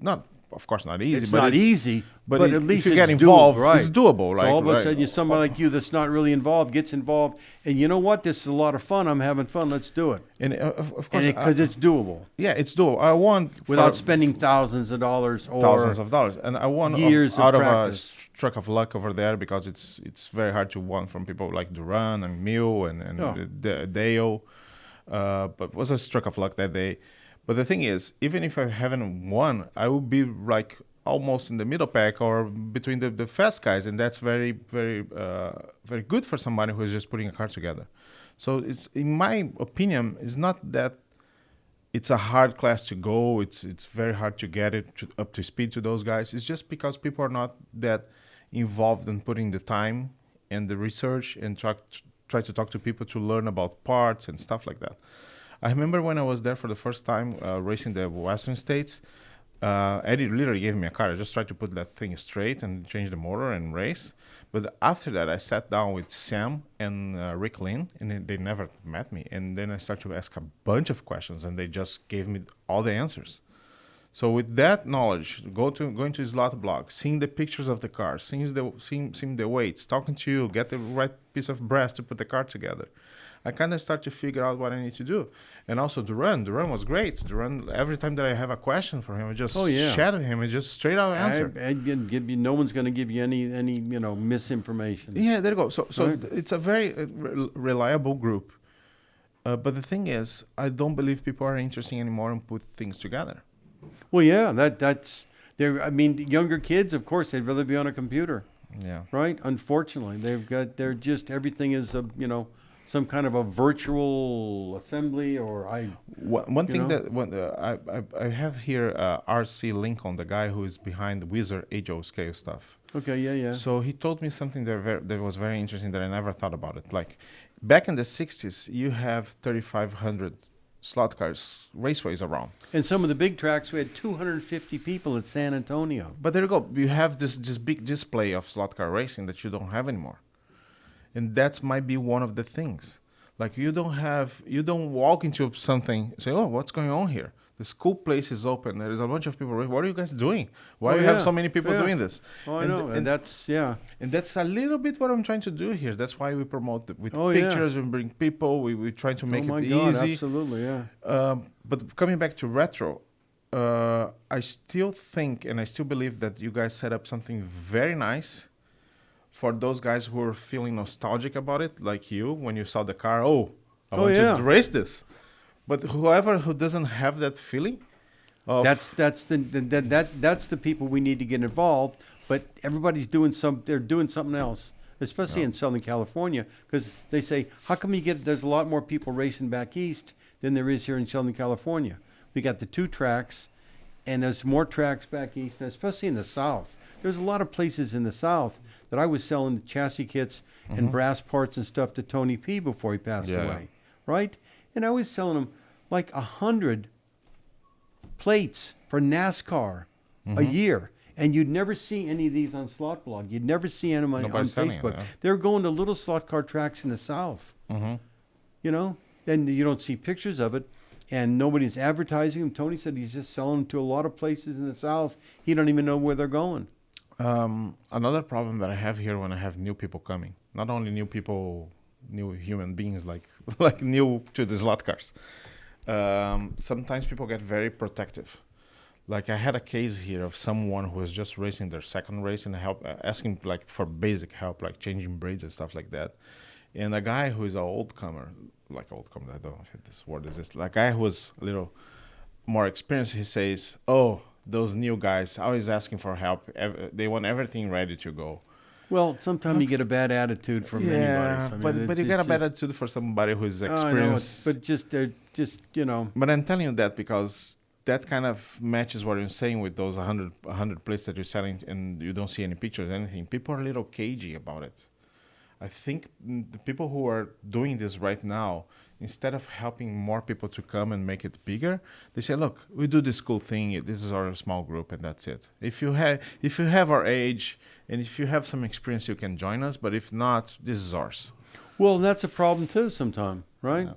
not, of course, not easy. It's but not easy, but at least if you it's get involved, doable, right? it's doable. So Like, all of a right. sudden, you're somebody like you that's not really involved gets involved, and you know what? This is a lot of fun. I'm having fun. Let's do it. And of course, Because it's doable yeah, it's doable. I won without for spending thousands of dollars or thousands of dollars, and I won years of out of a practice. stroke of luck over there because it's very hard to win from people like Duran and Mill and Oh. Dale, but it was a stroke of luck that day. But the thing is, even if I haven't won, I would be like almost in the middle pack or between the fast guys, and that's very, very, very good for somebody who is just putting a car together. So it's, in my opinion, it's not that it's a hard class to go. It's very hard to get it up to speed to those guys. It's just because people are not that involved in putting the time and the research and try to talk to people to learn about parts and stuff like that. I remember when I was there for the first time racing the Western States, Eddie literally gave me a car. I just tried to put that thing straight and change the motor and race. But after that, I sat down with Sam and Rick Lynn, and they never met me. And then I started to ask a bunch of questions, and they just gave me all the answers. So with that knowledge, going to his lot blog, seeing the pictures of the car, seeing the weights, talking to you, get the right piece of brass to put the car together. I kind of start to figure out what I need to do. And also Duran was great. Duran, every time that I have a question for him, I just chat with him and just straight out answer. No one's going to give you any misinformation. Yeah, there you go. So it's a very reliable group. But the thing is, I don't believe people are interested anymore in put things together. Well, yeah, that's there. I mean, younger kids, of course, they'd rather be on a computer. Yeah. Right. Unfortunately, they're just everything is some kind of a virtual assembly or One thing that I have here RC Lincoln, the guy who is behind the Wizard Age of Scale stuff. Okay. Yeah. So he told me something that was very interesting that I never thought about it. Like back in the 60s, you have 3,500 slot cars, raceways around. And some of the big tracks, we had 250 people at San Antonio. But there you go. You have this big display of slot car racing that you don't have anymore. And that might be one of the things. Like you don't walk into something and say, oh, what's going on here? This cool place is open. There is a bunch of people. What are you guys doing? Why do you have so many people doing this? Oh, I know. And that's, And that's a little bit what I'm trying to do here. That's why we promote with pictures and bring people. We try to make it easy. Absolutely, yeah. But coming back to retro, I still think and I still believe that you guys set up something very nice for those guys who are feeling nostalgic about it, like you, when you saw the car, I want to race this. But whoever who doesn't have that feeling, that's the people we need to get involved. But everybody's they're doing something else, especially in Southern California, because they say, how come there's a lot more people racing back east than there is here in Southern California? We got the 2 tracks, and there's more tracks back east, and especially in the South. There's a lot of places in the South that I was selling chassis kits and brass parts and stuff to Tony P before he passed away, right? And I was selling them like 100 plates for NASCAR a year. And you'd never see any of these on Slot Blog. You'd never see any on Facebook. They're going to little slot car tracks in the South, and you don't see pictures of it. And nobody's advertising them. Tony said he's just selling them to a lot of places in the South. He don't even know where they're going. Another problem that I have here when I have new people coming, not only new people, new human beings, like new to the slot cars. Sometimes people get very protective. Like I had a case here of someone who was just racing their second race and asking like for basic help, like changing braids and stuff like that. And a guy who is an old comer, I don't know if this word exists, like a guy who was a little more experienced, he says, oh, those new guys always asking for help. They want everything ready to go. Well, sometimes you get a bad attitude from anybody. But you get a bad attitude for somebody who is experienced. They're just. But I'm telling you that because that kind of matches what you're saying with those 100 plates that you're selling and you don't see any pictures, anything. People are a little cagey about it. I think the people who are doing this right now, instead of helping more people to come and make it bigger, they say, look, we do this cool thing. This is our small group, and that's it. If you have our age and if you have some experience, you can join us. But if not, this is ours. Well, that's a problem too sometimes, right? Yeah.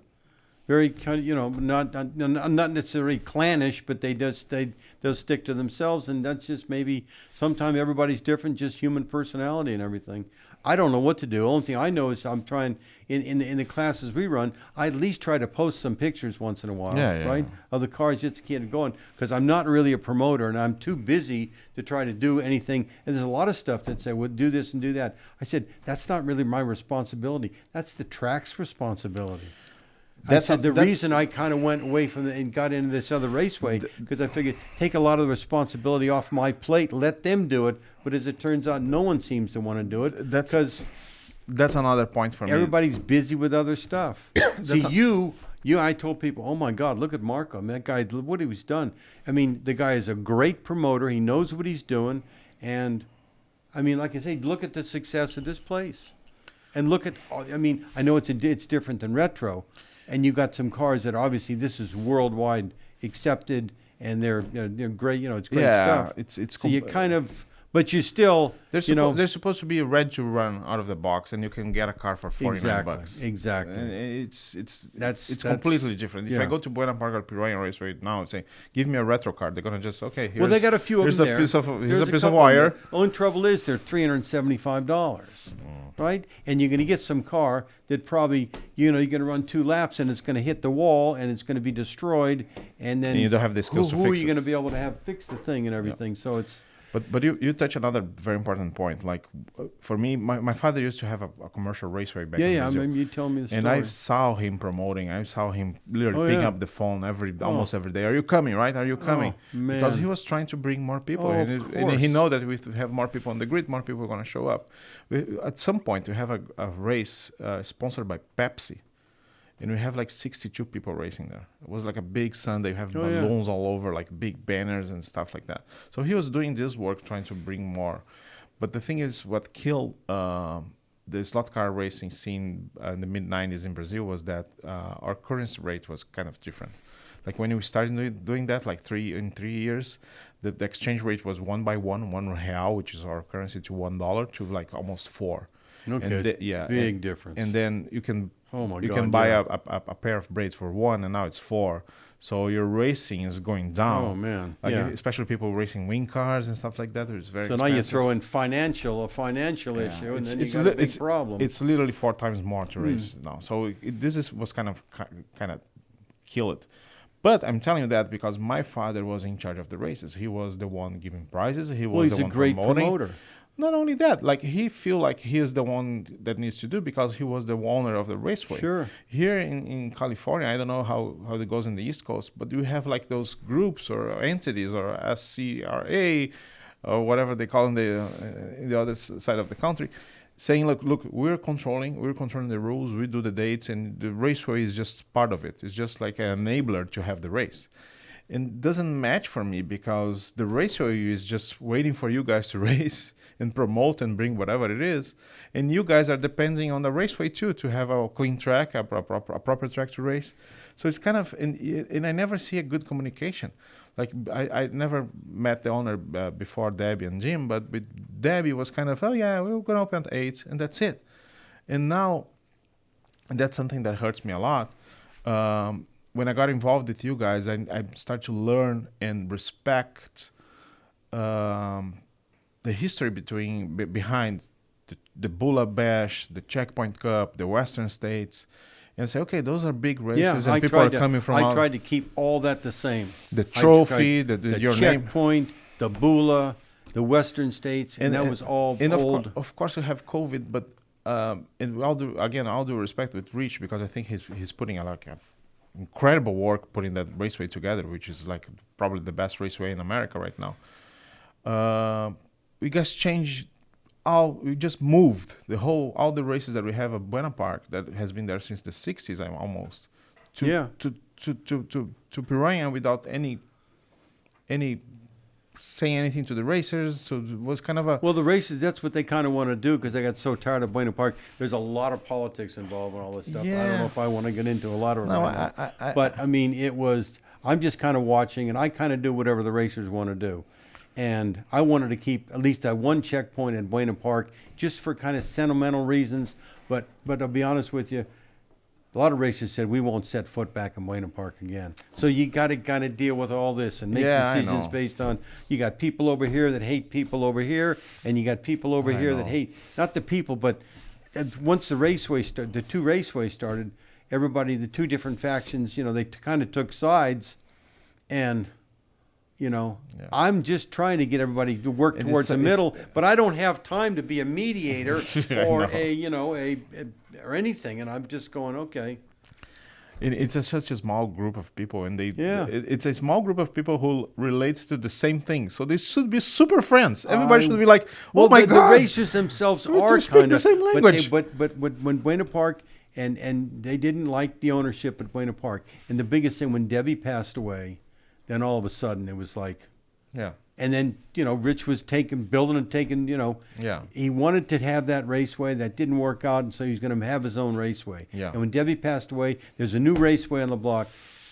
Very kind of, not necessarily clannish, but they'll stick to themselves, and that's just maybe sometimes everybody's different, just human personality and everything. I don't know what to do. The only thing I know is I'm trying, in the classes we run, I at least try to post some pictures once in a while, right, of the cars just to get it going, because I'm not really a promoter, and I'm too busy to try to do anything. And there's a lot of stuff that say, well, do this and do that. I said, that's not really my responsibility. That's the track's responsibility. The reason I kind of went away from and got into this other raceway, because I figured take a lot of the responsibility off my plate, let them do it. But as it turns out, no one seems to want to do it. That's another point for me. Everybody's busy with other stuff. See, I told people, oh my God, look at Marco. That guy, what he's done. I mean, the guy is a great promoter. He knows what he's doing. And I mean, like I say, look at the success of this place. And look at, I mean, I know it's different than retro. And you got some cars that obviously this is worldwide accepted, and they're great. It's great stuff. It's so you kind of, but you still, they're supposed to be ready to run out of the box, and you can get a car for $49. Exactly. And it's completely different. If I go to Buena Park or Piranha Raceway now and say, "Give me a retro car," they're gonna just well, they got a few of them there. Here's a piece of wire. Only trouble is they're $375. right? And you're going to get some car that probably, you're going to run 2 laps and it's going to hit the wall and it's going to be destroyed. And then And you don't have the skills to who are fix you it. going to be able to have fix the thing and everything? So it's, But you touch another very important point. Like for me, my father used to have a commercial raceway back in I Brazil. mean, you tell me the story. And I saw him promoting. I saw him literally picking up the phone almost every day. Are you coming? Right? Are you coming? Man. Because he was trying to bring more people. Oh, and, of and he course. know that if we have more people on the grid, more people are going to show up. At some point, we have a race sponsored by Pepsi. And we have like 62 people racing there. It was like a big Sunday. We have balloons all over, like big banners and stuff like that. So he was doing this work, trying to bring more. But the thing is, what killed the slot car racing scene in the mid-90s in Brazil was that our currency rate was kind of different. Like when we started doing that, like 3 years, the exchange rate was 1 real, which is our currency, to $1 to like almost 4. Okay, And big difference. And then you can you can buy a pair of braids for 1, and now it's 4. So your racing is going down. Oh man, Like especially people racing wing cars and stuff like that. It's very So expensive. now you throw in a financial issue, and then you got a big problem. It's literally 4 times more to race now. So was kind of kill it. But I'm telling you that because my father was in charge of the races. He was the one giving prizes. He was he's the a one great promoting. promoter. Not only that, like he feel like he is the one that needs to do because he was the owner of the raceway. Sure. Here in California, I don't know how it goes in the East Coast, but we have like those groups or entities or SCRRA or whatever they call in the other side of the country, saying, look, we're controlling the rules, we do the dates, and the raceway is just part of it. It's just like an enabler to have the race. And it doesn't match for me because the raceway is just waiting for you guys to race and promote and bring whatever it is. And you guys are depending on the raceway too to have a clean track, a proper track to race. So it's kind of, and I never see a good communication. Like I never met the owner before Debbie and Jim, but with Debbie was kind of, we're going to open at 8 and that's it. And now that's something that hurts me a lot. When I got involved with you guys, I started to learn and respect the history behind the Bula Bash, the Checkpoint Cup, the Western States, and say, okay, those are big races, and people are coming from. I tried to keep all that the same. The trophy, the your Checkpoint, the Bula, the Western States, and that was all old. Of course, we have COVID, but and all due respect with Rich, because I think he's putting a incredible work putting that raceway together, which is like probably the best raceway in America right now. We just changed we just moved all the races that we have at Buena Park that has been there since the 60s almost to Piranha without any saying anything to the racers. So it was kind of well, the races, that's what they kind of want to do because they got so tired of Buena Park. There's a lot of politics involved in all this stuff. I don't know if I want to get into a lot of it. But I mean, I'm just kind of watching, and I kind of do whatever the racers want to do. And I wanted to keep at least that one checkpoint at Buena Park just for kind of sentimental reasons. But I'll be honest with you, a lot of racers said we won't set foot back in Buena Park again. So you got to kind of deal with all this and make decisions based on, you got people over here that hate people over here, and you got people over here that hate, not the people, but once the two raceways started, everybody, the two different factions, they kind of took sides, and I'm just trying to get everybody to work towards the middle, but I don't have time to be a mediator or or anything. And I'm just going, okay. It's such a small group of people, and it's a small group of people who relate to the same thing. So they should be super friends. Everybody should be like, oh my God. The racers themselves are kind of the same language. But when Buena Park and they didn't like the ownership at Buena Park, and the biggest thing when Debbie passed away. Then all of a sudden it was like, and then Rich was building and taking, he wanted to have that raceway that didn't work out, and so he's going to have his own raceway. Yeah. And when Debbie passed away, there's a new raceway on the block.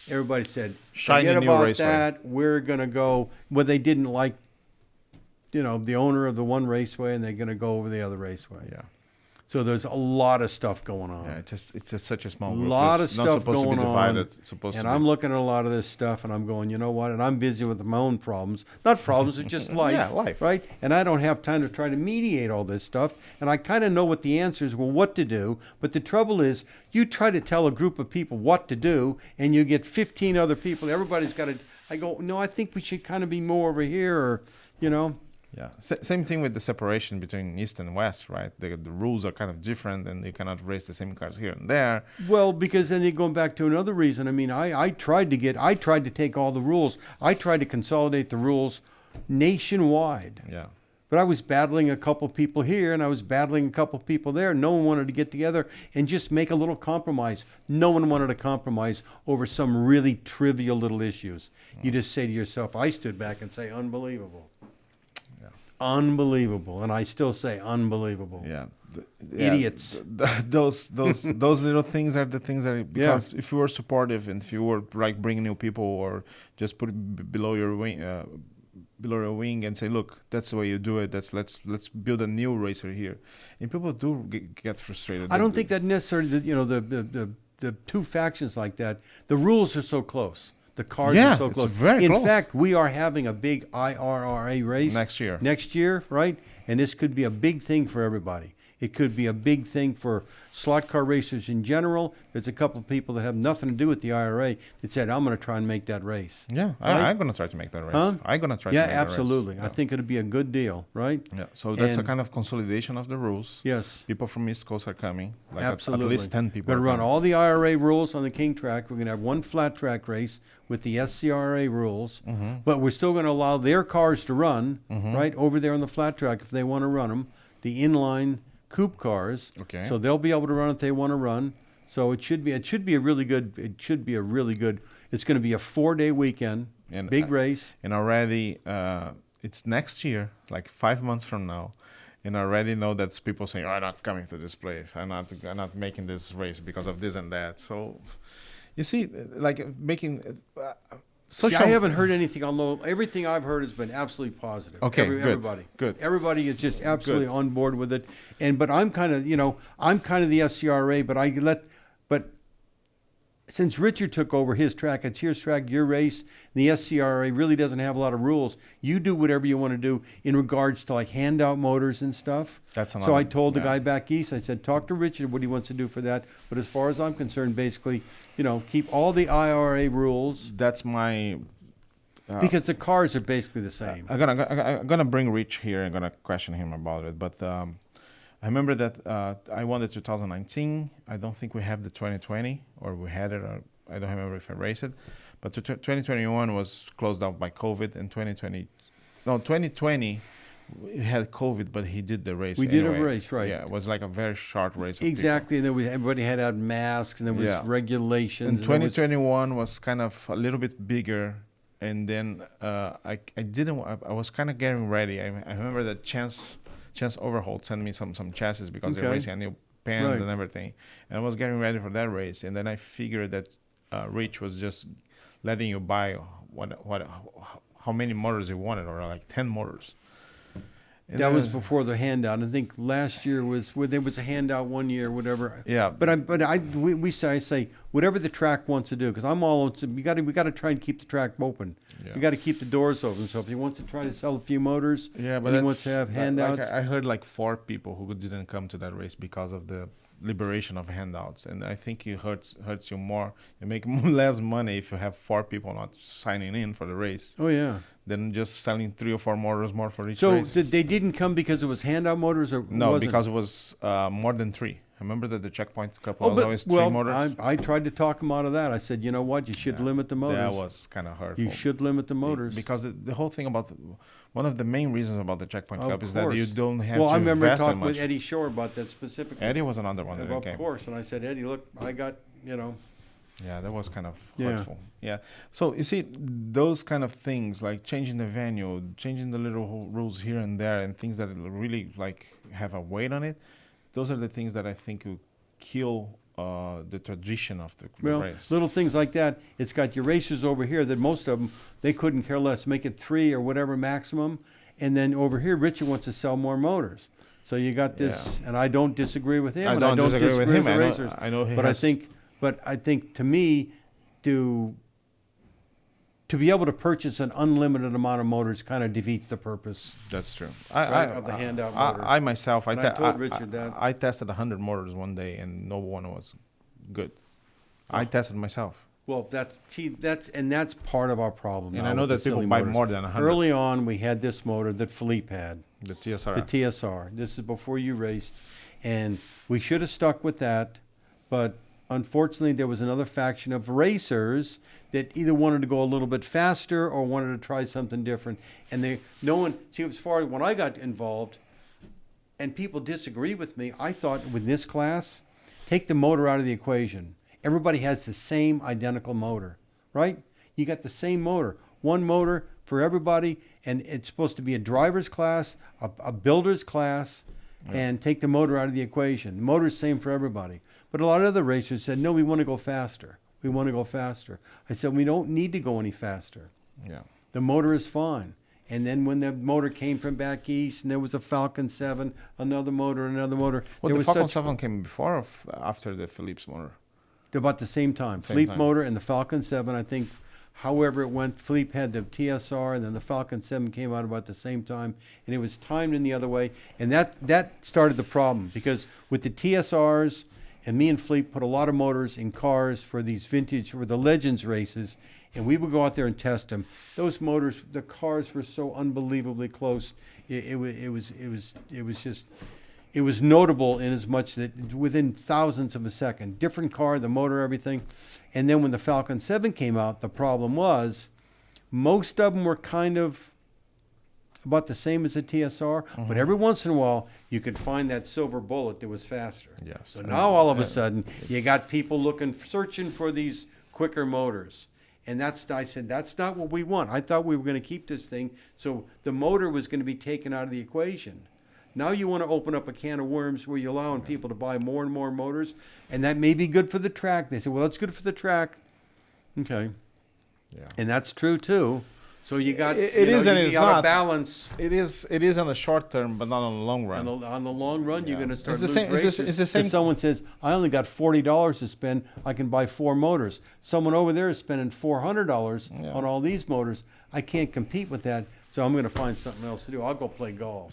Everybody said, forget about that. We're going to go. Well, they didn't like, the owner of the one raceway, and they're going to go over the other raceway. Yeah. So there's a lot of stuff going on. Yeah, it's just such a small group. Lot of It's not stuff supposed going to be divided. on. It's supposed And to be. I'm looking at a lot of this stuff, and I'm going, you know what? And I'm busy with my own problems. Not problems, it's just life. Yeah, life. Right? And I don't have time to try to mediate all this stuff. And I kind of know what the answer is, well, what to do. But the trouble is, you try to tell a group of people what to do, and you get 15 other people. Everybody's got to. I go, no, I think we should kind of be more over here, or, you know. Yeah, same thing with the separation between East and West, right? The rules are kind of different, and you cannot race the same cars here and there. Well, because then you're going back to another reason. I mean, I tried to take all the rules. I tried to consolidate the rules nationwide. Yeah. But I was battling a couple people here, and I was battling a couple people there. No one wanted to get together and just make a little compromise. No one wanted to compromise over some really trivial little issues. You just say to yourself, I stood back and say, unbelievable. Unbelievable, and I still say unbelievable. Yeah, Idiots. Those little things are the things that, because if you were supportive and if you were like bringing new people or just put it below your wing and say, look, that's the way you do it. Let's build a new racer here, and people do get frustrated. I don't think that necessarily. The two factions like that. The rules are so close. The cars are so close. Very close. In fact, we are having a big IRRA race next year, right? And this could be a big thing for everybody. It could be a big thing for slot car racers in general. There's a couple of people that have nothing to do with the IRA that said, I'm going to try and make that race. Yeah, right? I'm going to try to make that race. Huh? I'm going to try to make that race. Yeah, absolutely. I think it'll be a good deal, right? Yeah, so that's a kind of consolidation of the rules. Yes. People from East Coast are coming. Like absolutely. At least 10 people. We're going to run all the IRA rules on the King track. We're going to have one flat track race with the SCRRA rules, but we're still going to allow their cars to run, right, over there on the flat track if they want to run them, the inline coupe cars. Okay. So they'll be able to run if they want to run. So it should be a really good, it's going to be a 4-day weekend, and, big race. And already, it's next year, like 5 months from now. And I already know that people saying, I'm not coming to this place. I'm not making this race because of this and that. So you see, like making... See, I haven't heard anything. Although everything I've heard has been absolutely positive. Okay, everybody. Good. Everybody is just absolutely on board with it. But I'm kind of, the SCRRA. But since Richard took over his track, it's his track, your race. The SCRRA really doesn't have a lot of rules. You do whatever you want to do in regards to like handout motors and stuff. So I told the guy back east. I said, talk to Richard what he wants to do for that. But as far as I'm concerned, basically, keep all the IRA rules. That's my... because the cars are basically the same. I'm gonna bring Rich here. I'm gonna question him about it. But I remember that I won the 2019. I don't think we have the 2020, or we had it. Or I don't remember if I raced it. But 2021 was closed out by COVID, and 2020 we had COVID, but he did the race. We did a race, right? Yeah, it was like a very short race. Exactly, and then everybody had to have masks, and there was regulations. And 2021 was kind of a little bit bigger, and then I was kind of getting ready. I remember that Chance Overholt sent me some chassis because they're racing a new pans and everything, and I was getting ready for that race, and then I figured that Rich was just letting you buy how many motors you wanted, or like 10 motors. And that was before the handout. I think last year there was a handout one year, whatever. Yeah. We say whatever the track wants to do, because I'm all we got to try and keep the track open. Yeah. We got to keep the doors open. So if he wants to try to sell a few motors, but he wants to have handouts. Like I heard like 4 people who didn't come to that race because of the liberation of handouts, and I think it hurts you more. You make less money if you have 4 people not signing in for the race. Oh yeah. Than just selling 3 or 4 motors more for each So race. they didn't come because it was handout motors, or no? Because it was more than 3. I remember that the checkpoint couple was always 3 motors. I tried to talk him out of that. I said, you know what, you should limit the motors. That was kind of hurtful. You should limit the motors. Because the whole thing about one of the main reasons about the checkpoint cup is that you don't have to I remember talking with Eddie Shore about that specifically. Eddie was another one. Of course. And I said, Eddie, look, I got, Yeah, that was kind of hurtful. Yeah. So you see, those kind of things like changing the venue, changing the little rules here and there, and things that really like have a weight on it. Those are the things that I think will kill the tradition of the race. Little things like that. It's got your racers over here that most of them, they couldn't care less. Make it 3 or whatever maximum. And then over here, Richard wants to sell more motors. So you got this, and I don't disagree with him. I and don't disagree with him. the racers. I know he but has. I think to me, to be able to purchase an unlimited amount of motors kind of defeats the purpose. That's true. Of the handout motor. I myself, And I told Richard that. I tested 100 motors one day, and no one was good. I tested myself. Well, that's part of our problem. And now I know with that the people silly buy motors. more than 100. Early on, we had this motor that Philippe had, The TSR. the TSR. This is before you raced, and we should have stuck with that, but unfortunately, there was another faction of racers that either wanted to go a little bit faster or wanted to try something different. And it was far when I got involved, and people disagree with me. I thought with this class, take the motor out of the equation. Everybody has the same identical motor, right? You got the same motor, one motor for everybody, and it's supposed to be a driver's class, a builder's class, and take the motor out of the equation. The motor's the same for everybody. But a lot of other racers said, no, we want to go faster. We want to go faster. I said, we don't need to go any faster. Yeah. The motor is fine. And then when the motor came from back east, and there was a Falcon 7, another motor. Well, there the was Falcon 7 came before or after the Philippe's motor? They're about the same time. Same Philippe time. motor and the Falcon 7, I think, however it went, Philippe had the TSR, and then the Falcon 7 came out about the same time, and it was timed in the other way. And that started the problem, because with the TSRs, and me and Philippe put a lot of motors in cars for these vintage, for the Legends races, and we would go out there and test them. Those motors, the cars were so unbelievably close. It was notable in as much that within thousandths of a second, different car, the motor, everything. And then when the Falcon 7 came out, the problem was most of them were kind of about the same as the TSR, but every once in a while you could find that silver bullet that was faster. Yes. So now all of a sudden you got people searching for these quicker motors. And I said, that's not what we want. I thought we were going to keep this thing so the motor was going to be taken out of the equation. Now you want to open up a can of worms where you're allowing people to buy more and more motors, and that may be good for the track. They say, well, that's good for the track. Okay. Yeah. And that's true, too. So you got it's not a balance. It is on the short term, but not on the long run. On the long run, you're going to start It's the losing same- races. it's the same- If someone says, I only got $40 to spend, I can buy 4 motors. Someone over there is spending $400 on all these motors. I can't compete with that, so I'm going to find something else to do. I'll go play golf.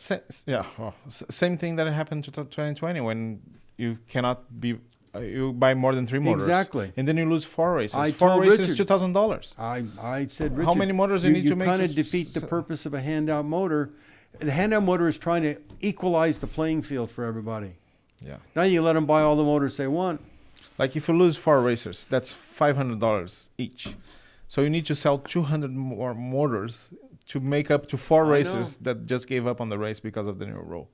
Same thing that happened to 2020 when you cannot be you buy more than 3 motors. Exactly. And then you lose 4 races. I 4 told races, Richard- $2,000. I said, Richard, How many motors you need to make kind to of defeat the purpose of a handout motor. The handout motor is trying to equalize the playing field for everybody. Yeah. Now you let them buy all the motors they want. Like if you lose 4 racers, that's $500 each. So you need to sell 200 more motors to make up to 4 racers that just gave up on the race because of the new rule.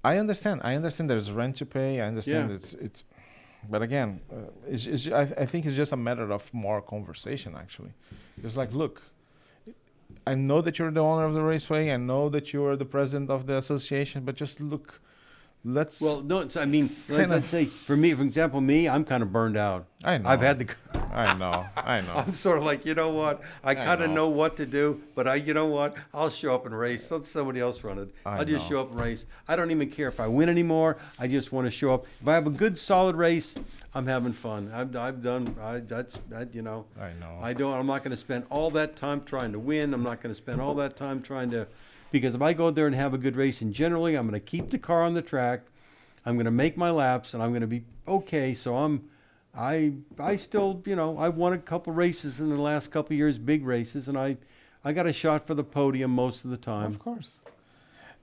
I understand. There's rent to pay. I understand it's but again, I think it's just a matter of more conversation, actually. It's like, look, I know that you're the owner of the Raceway. I know that you're the president of the association, but just look, let's... Well, no, let's say, for example, I'm kind of burned out. I know. I've had the... I know. I'm sort of like, you know what? I kind of know what to do, but you know what? I'll show up and race. Let somebody else run it. I'll just show up and race. I don't even care if I win anymore. I just want to show up. If I have a good, solid race, I'm having fun. I'm not going to spend all that time trying to win. I'm not going to spend all that time because if I go there and have a good race, and generally I'm going to keep the car on the track, I'm going to make my laps, and I'm going to be okay. So I still, I've won a couple races in the last couple of years, big races, and I got a shot for the podium most of the time. Of course.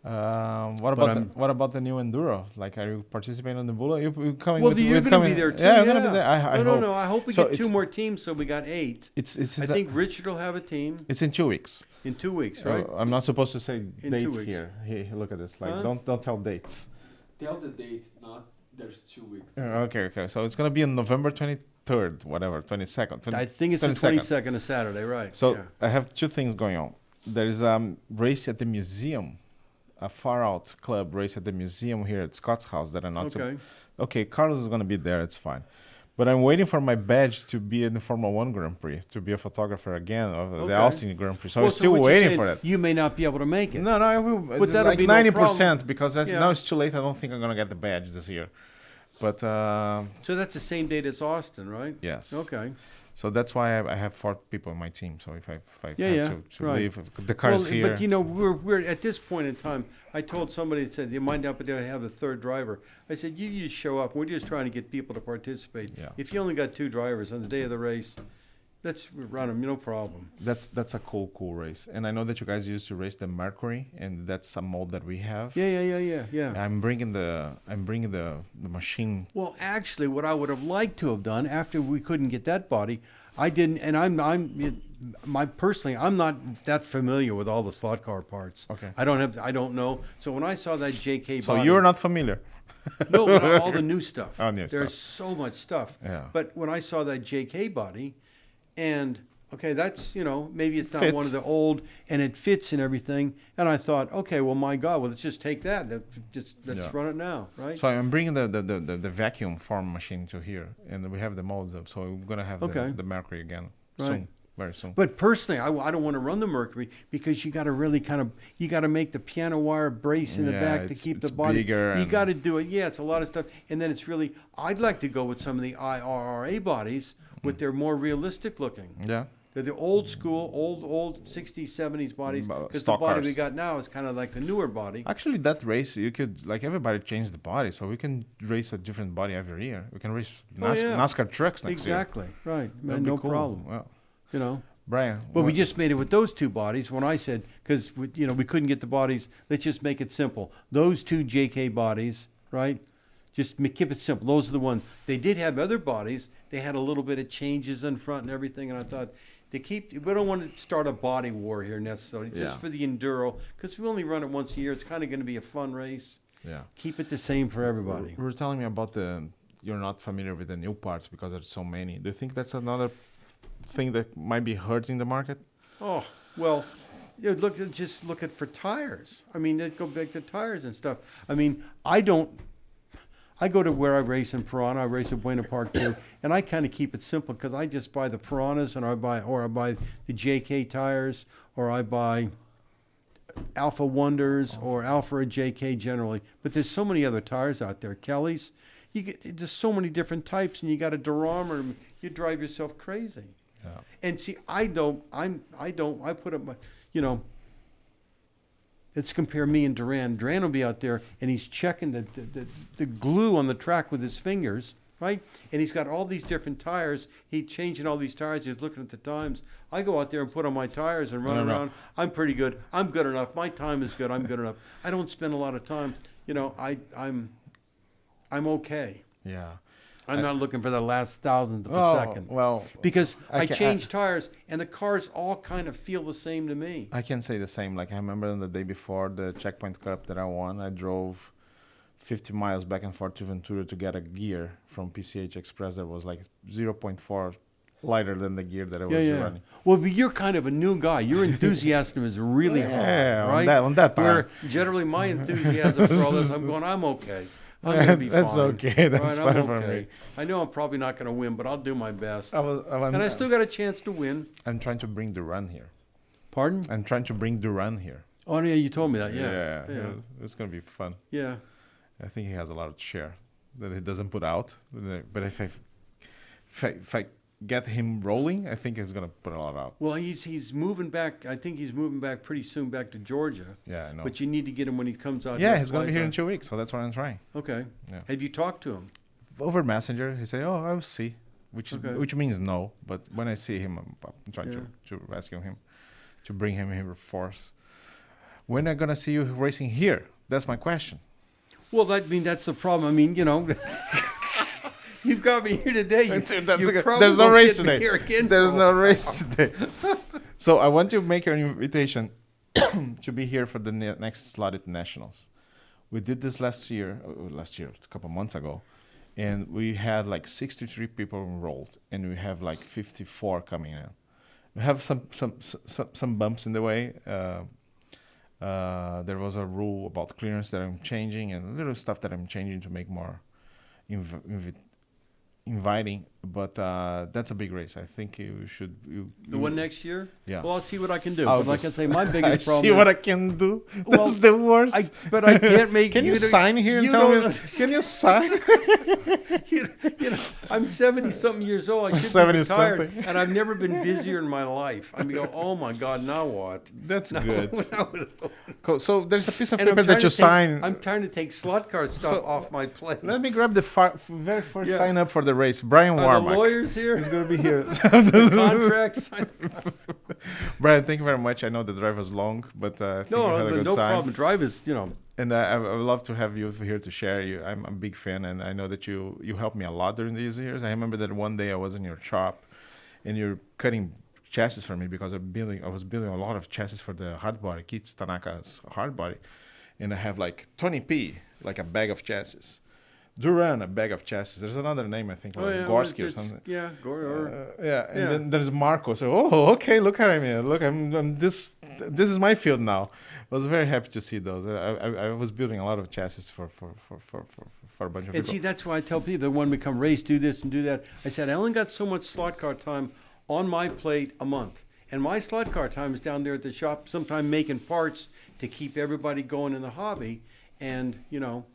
What about the new Enduro? Like, are you participating on the Bullet? You're coming. Well, you're going to be there too. Yeah, I'm going to be there. I hope. No. I hope we get 2 more teams, so we got 8. I think Richard will have a team. It's in 2 weeks. In 2 weeks, right? I'm not supposed to say In 2 dates weeks. here. Hey, look at this. Like, don't tell dates. Tell the date, not there's 2 weeks. Okay. So it's going to be on November 23rd, whatever, 22nd. I think it's the 22nd of Saturday, right? So I have 2 things going on. There is a race at the museum, a far out club race at the museum here at Scott's house that I'm not Okay. Okay, Carlos is going to be there. It's fine. But I'm waiting for my badge to be in the Formula One Grand Prix, to be a photographer again of Okay. the Austin Grand Prix. So Well, I'm still what you're waiting saying, for that. You may not be able to make it. No, I will. But It's that'll like be no 90% because that's, Yeah. now it's too late. I don't think I'm going to get the badge this year. But So that's the same date as Austin, right? yes. Okay. So that's why I have 4 people in my team. So if I Yeah, have yeah, to right. leave, if the car is here. But you know, we're at this point in time. I told somebody that said you might not be able to have a third driver. I said you just show up. We're just trying to get people to participate. Yeah. If you only got 2 drivers on the day of the race, let's run them. No problem. That's a cool race. And I know that you guys used to race the Mercury, and that's a mold that we have. Yeah. I'm bringing the machine. Well, actually, what I would have liked to have done after we couldn't get that body, I didn't, and I'm personally, I'm not that familiar with all the slot car parts. Okay. I don't know. So when I saw that JK So body, you're not familiar. no, but all the new stuff. Oh, new There's stuff. so much stuff. Yeah. But when I saw that JK body, and okay, that's, maybe it's not one Fits. of the old, and it fits and everything. And I thought, okay, well, my God, let's just take that. Let's Yeah. run it now, right? So I'm bringing the vacuum form machine to here, and we have the molds up. So we're gonna have Okay. the Mercury again Right. soon, very soon. But personally, I don't want to run the Mercury because you got to really you got to make the piano wire brace in the Yeah, back to it's- keep the it's body. bigger You and- got to do it. Yeah, it's a lot of stuff. And then it's really, I'd like to go with some of the IRRA bodies with their more realistic looking. Yeah. They're the old school, old 60s, 70s bodies. Because the Stock body we cars. got now is kind of like the newer body. Actually, that race you could everybody change the body, so we can race a different body every year. We can race Oh, yeah. NASCAR trucks next year. Exactly. Right. That'd be No cool. problem. Well, Brian. But we what- just made it with those 2 bodies when I said, because we couldn't get the bodies, let's just make it simple. Those 2 JK bodies, right? Just keep it simple. Those are the ones. They did have other bodies. They had a little bit of changes in front and everything, and I thought, we don't want to start a body war here necessarily, just Yeah. for the enduro, because we only run it once a year. It's kind of going to be a fun race. Yeah. Keep it the same for everybody. You were telling me about you're not familiar with the new parts because there's so many. Do you think that's another thing that might be hurting the market? Oh, well, just look at for tires. I mean, go back to tires and stuff. I mean, I go to where I race in Piranha, I race at Buena Park too, and I kind of keep it simple because I just buy the Piranhas and I buy the JK tires, or I buy Alpha Wonders or Alpha or JK generally. But there's so many other tires out there. Kelly's, there's so many different types, and you got a durometer, you drive yourself crazy. Yeah. And see, I put up my, let's compare me and Duran. Duran will be out there and he's checking the glue on the track with his fingers, right? And he's got all these different tires. He's changing all these tires. He's looking at the times. I go out there and put on my tires and run around. I'm pretty good. I'm good enough. My time is good. I'm good enough. I don't spend a lot of time. I'm okay. Yeah. I'm not looking for the last thousandth of a second. Well, Because I can- change tires, and the cars all kind of feel the same to me. I can say the same. Like I remember the day before the Checkpoint Cup that I won, I drove 50 miles back and forth to Ventura to get a gear from PCH Express that was like 0.4 lighter than the gear that I was running. Well, but you're kind of a new guy. Your enthusiasm is really high, on right? that part. Where generally my enthusiasm for all this, I'm okay. I'm gonna be That's fine. okay. That's right, fine I'm for okay. me. I know I'm probably not going to win, but I'll do my best. And I still got a chance to win. I'm trying to bring Duran here. Pardon? I'm trying to bring Duran here. Oh, yeah, you told me that. Yeah. It's gonna be fun. Yeah. I think he has a lot of share that he doesn't put out. But if I get him rolling, I think he's gonna put a lot out. Well, he's moving back. I think he's moving back pretty soon back to Georgia. Yeah, I know. But you need to get him when he comes out. Yeah, he's gonna be flies here in out. 2 weeks, so that's what I'm trying. Okay. Yeah. Have you talked to him? Over Messenger, he said, "Oh, I will see," Okay. which means no. But when I see him, I'm trying to rescue him, to bring him here force. When are gonna see you racing here? That's my question. Well, that's the problem. I mean, you've got me here today. There's no race today. There's no race today. So I want to make an invitation to be here for the next slotted nationals. We did this last year, a couple months ago, and we had like 63 people enrolled, and we have like 54 coming in. We have some bumps in the way. There was a rule about clearance that I'm changing, and little stuff that I'm changing to make more inviting, but that's a big race. I think you should. The one next year? Yeah. Well, I'll see what I can do. I'll But like I just- say, my biggest I problem see what I can do. That's the worst. but I can't make Can you don't- sign here and you tell don't me? understand. Can you sign? You know, I'm 70-something years old. I should be 70 retired, something. and I've never been busier in my life. I mean, oh my God, now what? That's Now, good. now what- Cool. So there's a piece of And I'm paper trying that you to take- sign. I'm trying to take slot car stuff So, off my plate. Let me grab the very first Yeah. sign up for the race. Bryan Are the Warmack. lawyers here? He's gonna be here. The contracts? Brian, thank you very much. I know the drive was long, but I think we had a good no time. problem. Drive is, you know. And I would love to have you here to share. I'm a big fan, and I know that you helped me a lot during these years. I remember that one day I was in your shop, and you're cutting chassis for me because I was building a lot of chassis for the hard body, Keith Tanaka's hard body, and I have like 20p, like a bag of chassis. Duran, a bag of chassis. There's another name, I think, like Gorski or something. Yeah, And yeah. then there's Marco. So, okay, look at me. Look, I'm this is my field now. I was very happy to see those. I was building a lot of chassis for a bunch of And people. see, that's why I tell people that when we come race, do this and do that. I said, I only got so much slot car time on my plate a month. And my slot car time is down there at the shop, sometime making parts to keep everybody going in the hobby. And, you know,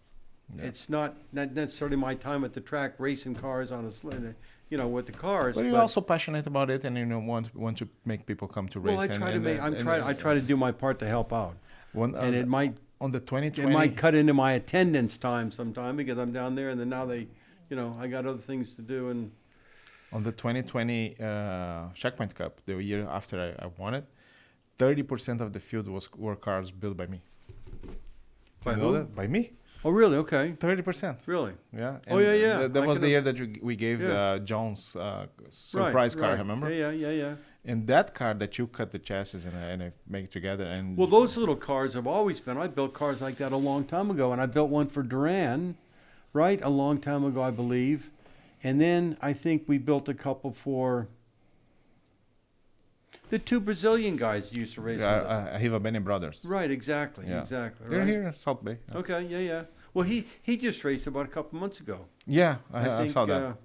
it's not necessarily my time at the track racing cars on a sled, you know, with the cars. But you're also passionate about it, and want to make people come to race. Well, I try to do my part to help out. And it might on the 2020. It might cut into my attendance time sometime because I'm down there, and then now they, you know, I got other things to do. And on the 2020 Checkpoint Cup, the year after I won it, 30% of the field were cars built by me. By You know who? that? By me. Oh, really? Okay. 30%. Really? Yeah. Oh, yeah. That I was the could've- year that we gave Yeah. Jones surprise car. Remember? Yeah. And that car that you cut the chassis and I make together and Well, those little cars have always been. I built cars like that a long time ago, and I built one for Duran, right, a long time ago, I believe. And then I think we built a couple for the two Brazilian guys used to race with us. Hiva Bene brothers. Right, exactly, Yeah. exactly. They're right. here in South Bay. Yeah. Okay, yeah. Well, he just raced about a couple months ago. Yeah, I think, saw that.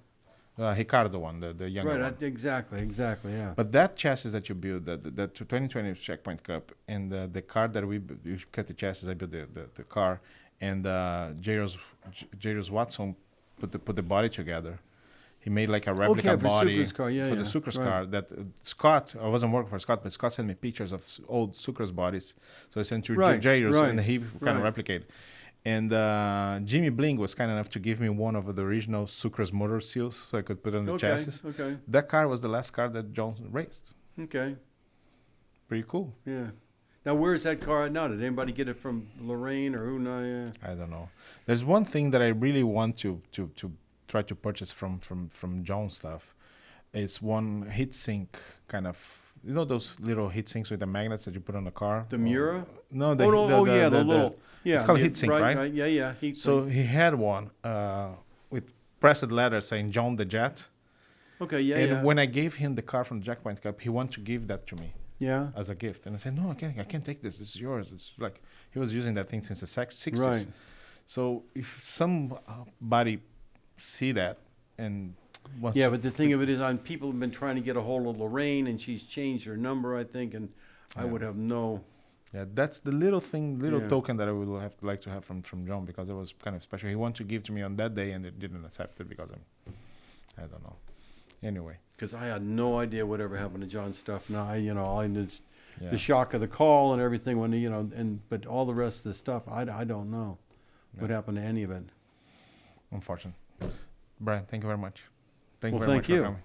Ricardo one, the younger Right, one. exactly, yeah. But that chassis that you built, the 2020 Checkpoint Cup, and the car that you cut the chassis, I built the car, and Jairus Watson put the body together. He made like a replica for body Sucre's car, for the Sucre's car. That Scott, I wasn't working for Scott, but Scott sent me pictures of old Sucre's bodies. So I sent to Jairus, and he kind of replicated. And Jimmy Bling was kind enough to give me one of the original Sucre's motor seals so I could put it on the chassis. Okay. That car was the last car that Jones raced. Okay. Pretty cool. Yeah. Now, where's that car at now? Did anybody get it from Lorraine or who? No, I don't know. There's one thing that I really want to try to purchase from Jones stuff. It's one heat sink kind of, you know, those little heat sinks with the magnets that you put on the car. The Mura? No, the little. Yeah, it's called heat sink, right? Yeah. Heat So sink. he had one with pressed letters saying John the Jet. Okay, yeah. And when I gave him the car from the Checkpoint Cup, he wanted to give that to me as a gift. And I said, no, I can't take this. This is yours. It's like he was using that thing since the 60s. Right. So if somebody see that and wants Yeah, but the thing of it is, people have been trying to get a hold of Lorraine, and she's changed her number, I think, and I would have no. Yeah, that's the little Yeah. token that I would like to have from John, because it was kind of special. He wanted to give to me on that day, and it didn't accept it because I don't know. Anyway, Because I had no idea whatever happened to John's stuff. Now, I just yeah. the shock of the call and everything when but all the rest of the stuff, I don't know what happened to any of it. Unfortunate. Brian, thank you very much. Thank you Well, very thank much you. for coming.